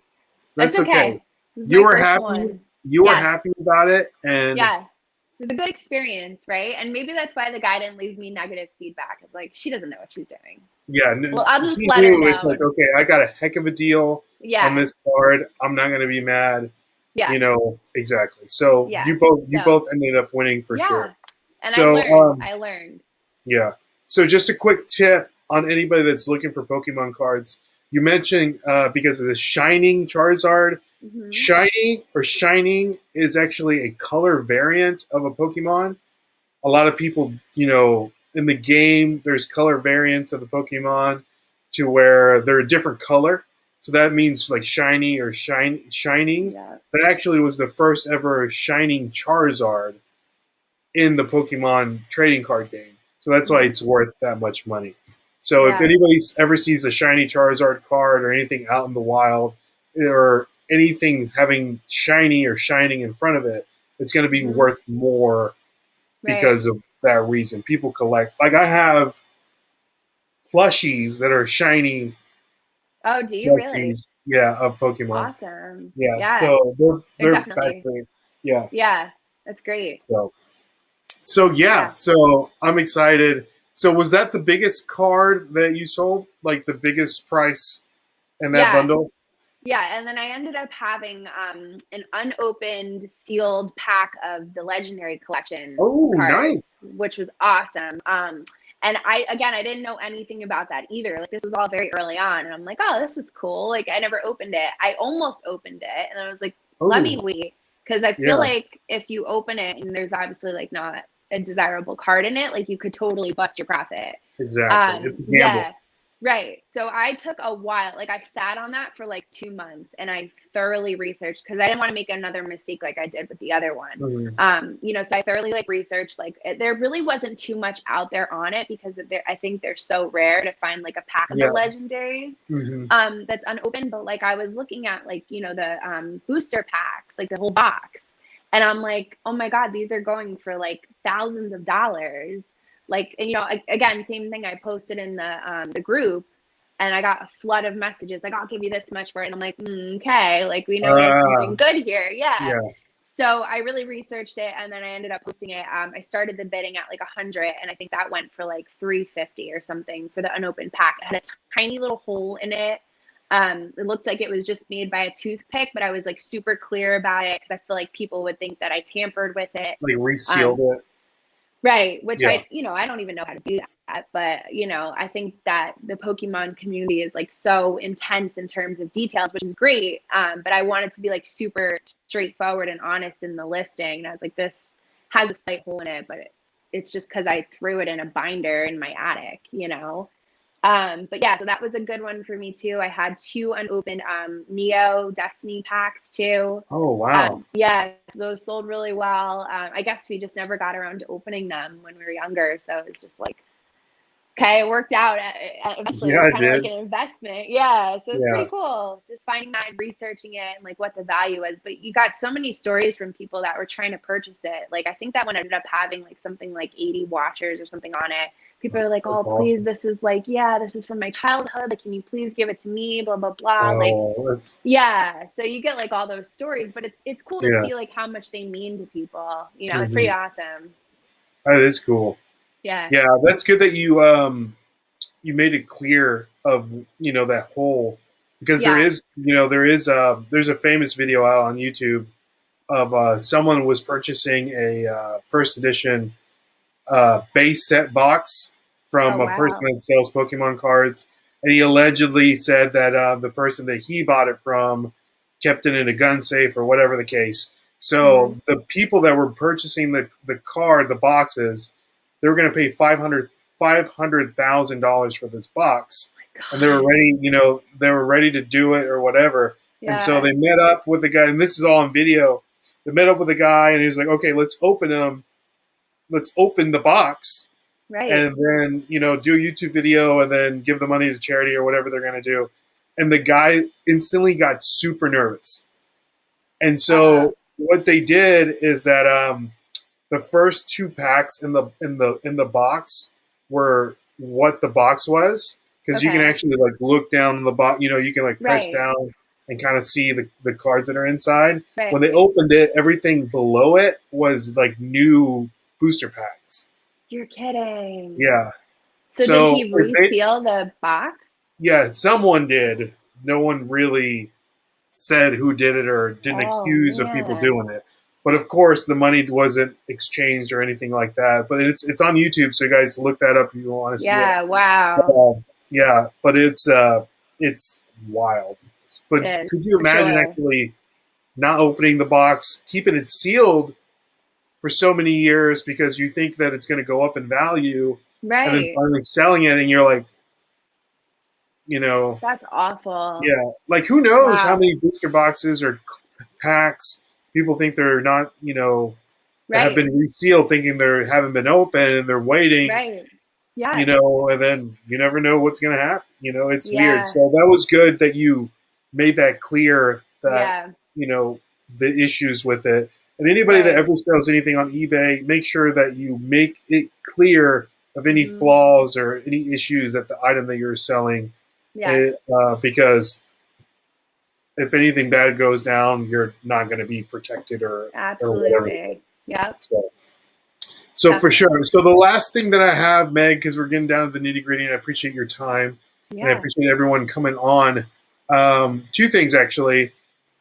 That's That's okay. okay. This is You my were first happy. one. You were Yes, happy about it, and yeah. It was a good experience, right? And maybe that's why the guy didn't leave me negative feedback. It's like, she doesn't know what she's doing. yeah, Well, I'll just he let her knew it's know. like, okay, I got a heck of a deal on Yeah, this card. I'm not going to be mad. yeah, Exactly. So yeah. you So, both ended up winning for sure. yeah. And I So learned. I learned. yeah. So just a quick tip on anybody that's looking for Pokemon cards. You mentioned because of the Shining Charizard. Hmm. Shiny or Shining is actually a color variant of a Pokemon. A lot of people, in the game, there's color variants of the Pokemon to where they're a different color. So that means like shiny or shining. Yeah. That actually was the first ever Shining Charizard in the Pokemon trading card game. So that's why Hmm. it's worth that much money. So if Yeah. anybody ever sees a shiny Charizard card or anything out in the wild or anything having shiny or shining in front of it, it's going to be Hmm. worth more Right. because of that reason. People collect. Like I have plushies that are shiny Oh, do you really? plushies, yeah, of Pokemon. Awesome. Yeah, Yeah. so They're they're definitely. actually, yeah. Yeah. That's great. So yeah, Yeah. so I'm excited. So was that the biggest card that you sold? Like the biggest price in that Yeah. bundle? Yeah, and then I ended up having an unopened sealed pack of the Legendary Collection Oh, nice. cards, which was awesome. And I didn't know anything about that either. Like this was all very early on, and I'm like, oh, this is cool. Like I never opened it. I almost opened it, and I was like, let me Oh, wait, because I feel yeah, like if you open it and there's obviously like not a desirable card in it, like you could totally bust your profit. exactly. It's a gamble. Yeah. Right. So I took a while, like I sat on that for like 2 months and I thoroughly researched because I didn't want to make another mistake like I did with the other one. Mhm. So I thoroughly like researched, like there really wasn't too much out there on it because I think they're so rare to find like a pack of the Yeah. legendaries Hmm. that's unopened. But like I was looking at like, the booster packs, like the whole box. And I'm like, oh my God, these are going for like thousands of dollars. Like, and again, same thing. I posted in the group, and I got a flood of messages like, I'll give you this much for it. And I'm like, okay, like we know we have something good here. Yeah. Yeah. So I really researched it, and then I ended up posting it. I started the bidding at like 100, and I think that went for like 350 or something for the unopened pack. It had a tiny little hole in it. It looked like it was just made by a toothpick, but I was like super clear about it because I feel like people would think that I tampered with it. Like resealed it. Right, which Yeah. I don't even know how to do that, but I think that the Pokemon community is like so intense in terms of details, which is great. But I wanted to be like super straightforward and honest in the listing, and I was like, this has a slight hole in it, but it's just because I threw it in a binder in my attic. But yeah, so that was a good one for me too. I had two unopened Neo Destiny packs too. Oh, wow. Yeah, so those sold really well. I guess we just never got around to opening them when we were younger, so it was just like, okay, it worked out. Eventually, it Yeah, was I kind of like did. an investment. Yeah, so it's Yeah. pretty cool just finding that and researching it and like what the value is. But you got so many stories from people that were trying to purchase it. Like I think that one ended up having like something like 80 watchers or something on it. People are like, That's oh, please, awesome. this is like, yeah, this is from my childhood. Like, can you please give it to me? Blah, blah, blah. Like, Oh, that's, yeah. So you get like all those stories, but it's cool to yeah. see like how much they mean to people. It's pretty Hmm. awesome. That is cool. Yeah. Yeah, that's good that you made it clear of that whole, because there Yeah. is there's a famous video out on YouTube of someone was purchasing a first edition base set box Oh, from a person wow. that sells Pokemon cards, and he allegedly said that the person that he bought it from kept it in a gun safe or whatever the case. Hmm. So the people that were purchasing the boxes, they were going to pay $500,000 for this box, and they were God. ready. They were ready to do it or whatever. And so Yeah. they met up with the guy, and this is all on video. They met up with the guy, and he was like, "Okay, let's open the box Right. and then do a YouTube video and then give the money to charity or whatever they're going to do." And the guy instantly got super nervous. And Uh-oh. so what they did is that the first two packs in the box were what the box was, because you can Okay. actually like look down the box. You can like press Right. down and kind of see the cards that are inside. When they Right. opened it, everything below it was like new booster packs. You're kidding. Yeah. So did So he reseal the box? yeah, someone did. No one really said who did it or didn't Oh, accuse of people man. doing it. But of course, the money wasn't exchanged or anything like that. But it's on YouTube, so you guys look that up if you want to see it. Yeah. Wow. Yeah, but it's wild. But It is could you for imagine sure. actually not opening the box, keeping it sealed for so many years because you think that it's going to go up in value, and then Right. finally selling it, and you're like, you know, That's awful. yeah, like who knows how Wow. many booster boxes or packs people think they're not, that have Right. been resealed, thinking they haven't been open, and they're waiting, Right. Yeah. and then you never know what's going to happen. It's weird. Yeah. So that was good that you made that clear that Yeah. you know the issues with it. And anybody that Right. ever sells anything on eBay, make sure that you make it clear of any Hmm. flaws or any issues that the item that you're selling, Yes. because if anything bad goes down, you're not going to be protected or whatever. Absolutely. Yep. So for Definitely. sure. So the last thing that I have, Meg, because we're getting down to the nitty gritty, and I appreciate your time, and I Yeah. appreciate everyone coming on. Two things actually: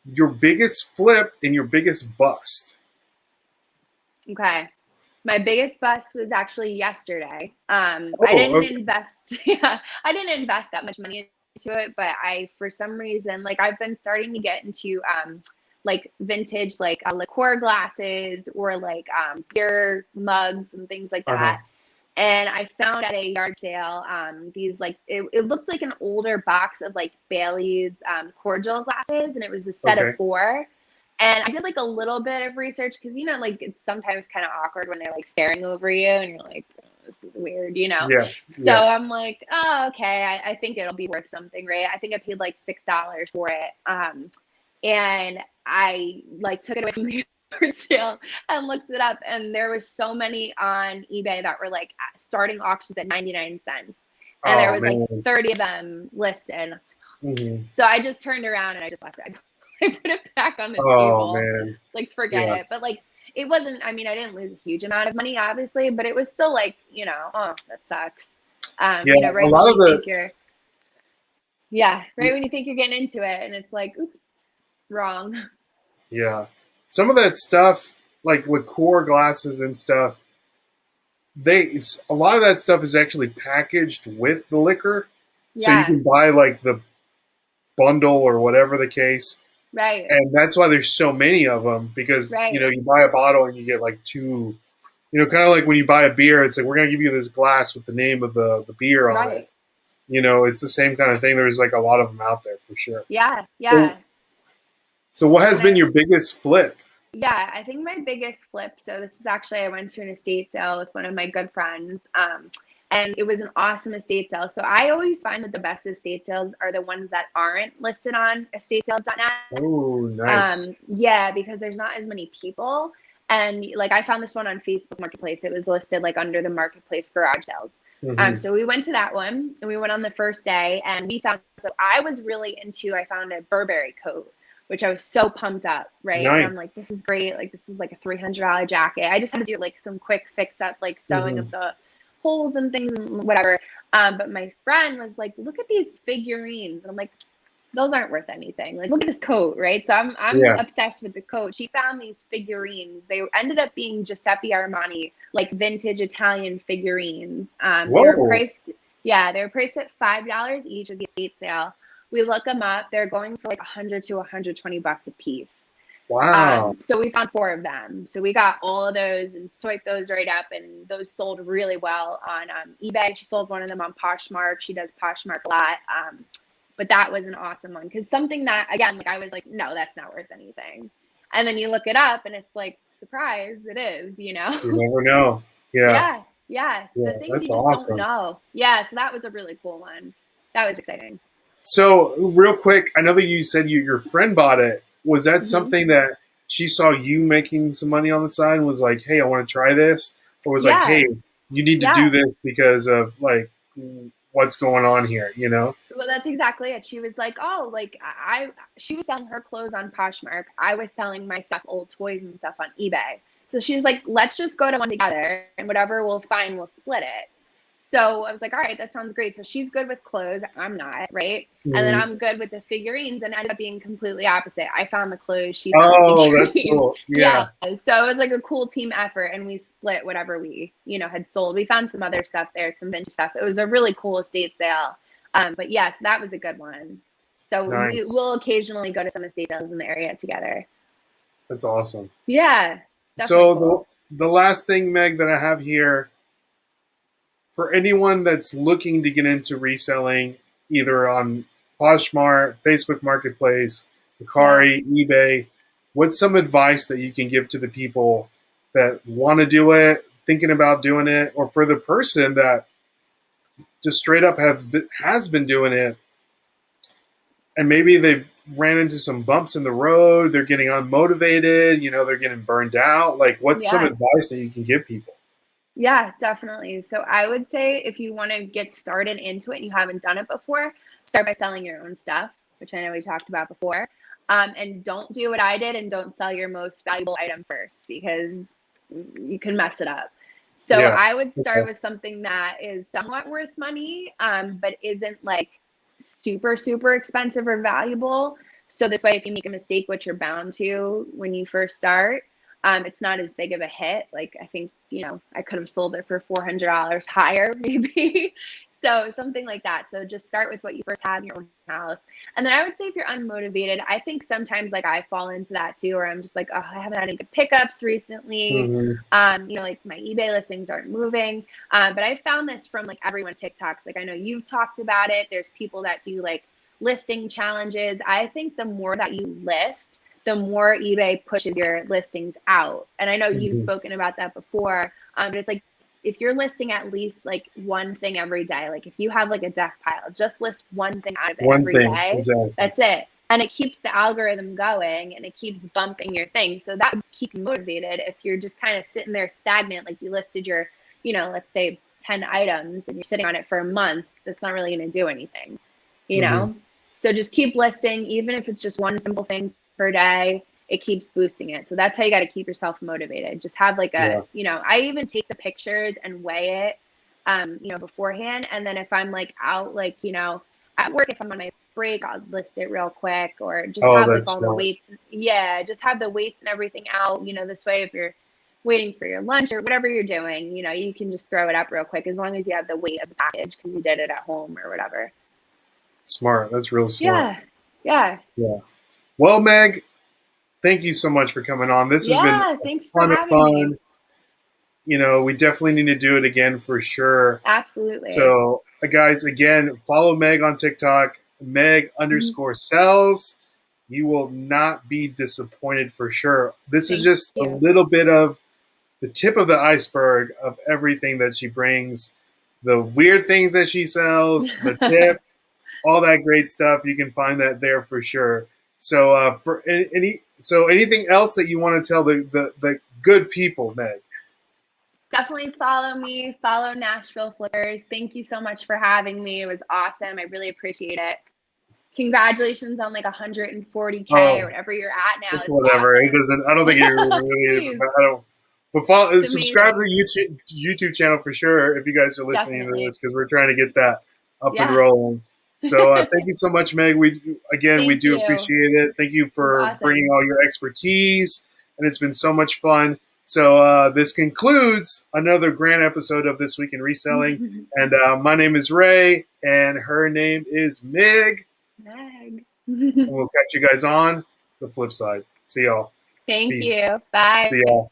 your biggest flip and your biggest bust. Okay. My biggest bust was actually yesterday. I Oh, didn't okay. invest, yeah, I didn't invest that much money into it, but for some reason, like I've been starting to get into like vintage, like liqueur glasses or like beer mugs and things like Uh-huh. that. And I found at a yard sale these like it looked like an older box of like Bailey's cordial glasses, and it was a set of Okay. 4. And I did like a little bit of research because like it's sometimes kind of awkward when they're like staring over you and you're like, oh, this is weird. Yeah. So Yeah. I'm like, oh, okay, I think it'll be worth something, right? I think I paid like $6 for it, and I like took it away from the sale and looked it up, and there was so many on eBay that were like starting auctions at 99 cents, and there Oh was like man. 30 of them listed. Hmm. So I just turned around and I just left it. I put it back on the Oh table. man. It's like, forget Yeah. it. But like, it wasn't, I mean, I didn't lose a huge amount of money, obviously, but it was still like, oh, that sucks. Yeah. A Right when lot of you think the right when you think you're getting into it, and it's like, oops, wrong. yeah, some of that stuff like liqueur glasses and stuff. A lot of that stuff is actually packaged with the liquor, so you Yeah, can buy like the bundle or whatever the case, right, and that's why there's so many of them because right, you buy a bottle and you get like two. Kind of like when you buy a beer, it's like we're gonna give you this glass with the name of the beer on it. right. It's the same kind of thing. There's like a lot of them out there for sure. Yeah, So, yeah. so what has When been I your biggest flip? Yeah, I think my biggest flip. So this is actually, I went to an estate sale with one of my good friends, and it was an awesome estate sale. So I always find that the best estate sales are the ones that aren't listed on estatesales.net. Oh, nice. Yeah, because there's not as many people. And like I found this one on Facebook Marketplace. It was listed like under the Marketplace garage sales. Hmm. So we went to that one and we went on the first day and we found, so I was really into, I found a Burberry coat, which I was so pumped up, right? And I'm Nice. like, this is great. Like, this is like a $300 jacket. I just had to do like some quick fix up, like sewing Hmm. up the holes and things and whatever. But my friend was like, look at these figurines. And I'm like, those aren't worth anything. Like, look at this coat, right? So I'm Yeah. obsessed with the coat. She found these figurines. They ended up being Giuseppe Armani, like vintage Italian figurines. Whoa. They were priced at $5 each at the estate sale. We look them up. They're going for like 100 to 120 bucks a piece. Wow. So we found 4 of them. So we got all of those and swiped those right up, and those sold really well on eBay. She sold one of them on Poshmark. She does Poshmark a lot. But that was an awesome one because something that, again, like I was like, no, that's not worth anything. And then you look it up and it's like, surprise, it is. You never know. Yeah. Yeah, yeah. It's Yeah. the things That's you just don't awesome. know. Yeah, so that was a really cool one. That was exciting. So, real quick, I know that you said your friend bought it. Was that Hmm. something that she saw you making some money on the side and was like, hey, I want to try this? Or was like, hey, Yeah, you need to do yeah. this because of like what's going on here? Well, that's exactly it. She was like, oh, like she was selling her clothes on Poshmark. I was selling my stuff, old toys and stuff on eBay. So she was like, let's just go to one together and whatever we'll find, we'll split it. So I was like, all right, that sounds great. So she's good with clothes. I'm not, right? And then Mhm. I'm good with the figurines, and it ended up being completely opposite. I found the clothes, she found the Oh, that's figurines. cool. Yeah. Yeah, So it was like a cool team effort, and we split whatever we, had sold. We found some other stuff there, some vintage stuff. It was a really cool estate sale. But yes, that was a good one. So we nice. will occasionally go to some estate sales in the area together. That's awesome. Yeah, it's definitely So cool. the last thing, Meg, that I have here for anyone that's looking to get into reselling, either on Poshmark, Facebook Marketplace, Yeah. Mercari, eBay, what's some advice that you can give to the people that want to do it, thinking about doing it, or for the person that just straight up has been doing it, and maybe they've ran into some bumps in the road, they're getting unmotivated, they're getting burned out. Like, what's some Yeah. advice that you can give people? Yeah, definitely. So I would say if you want to get started into it and you haven't done it before, start by selling your own stuff, which I know we talked about before. And don't do what I did and don't sell your most valuable item first because you can mess it up. So Yeah. I would start Okay. with something that is somewhat worth money, but isn't like super, super expensive or valuable. So this way, if you make a mistake, which you're bound to when you first start, it's not as big of a hit. Like I think, I could have sold it for $400 higher maybe. So something like that. So just start with what you first had in your own house. And then I would say if you're unmotivated, I think sometimes like I fall into that too, where I'm just like, oh, I haven't had any good pickups recently. Like my eBay listings aren't moving. But I found this from like everyone TikToks. Like I know you've talked about it. There's people that do like listing challenges. I think the more that you list, the more eBay pushes your listings out. And I know you've spoken about that before. But it's like, if you're listing at least like one thing every day, like if you have like a deck pile, just list one thing out of it every day. Exactly. That's it. And it keeps the algorithm going and it keeps bumping your thing. So that would keep you motivated. If you're just kind of sitting there stagnant, like you listed your, let's say 10 items and you're sitting on it for a month, that's not really going to do anything, So just keep listing, even if it's just one simple thing per day. It keeps boosting it. So that's how you got to keep yourself motivated. Just have like I even take the pictures and weigh it, beforehand. And then if I'm like out, like, at work, if I'm on my break, I'll list it real quick or just have like all the weights. Yeah. Just have the weights and everything out, this way, if you're waiting for your lunch or whatever you're doing, you can just throw it up real quick as long as you have the weight of the package because you did it at home or whatever. Smart. That's real smart. Yeah. Well, Meg, thank you so much for coming on. This has been thanks for having me. We definitely need to do it again for sure. Absolutely. So, guys, again, follow Meg on TikTok, Meg_Sells. You will not be disappointed for sure. This is just a little bit of the tip of the iceberg of everything that she brings, the weird things that she sells, the tips, all that great stuff. You can find that there for sure. So, anything else that you want to tell the good people, Meg? Definitely follow me. Follow Nashville Flippers. Thank you so much for having me. It was awesome. I really appreciate it. Congratulations on like 140K or whatever you're at now. It's whatever. Awesome. It doesn't. I don't think it really is. I don't. But subscribe to the YouTube channel for sure if you guys are listening to this because we're trying to get that up and rolling. So thank you so much, Meg. We do appreciate it. Thank you for bringing all your expertise, and it's been so much fun. So this concludes another grand episode of This Week in Reselling. And my name is Ray, and her name is Meg. And we'll catch you guys on the flip side. See y'all. Thank you. Bye. See y'all.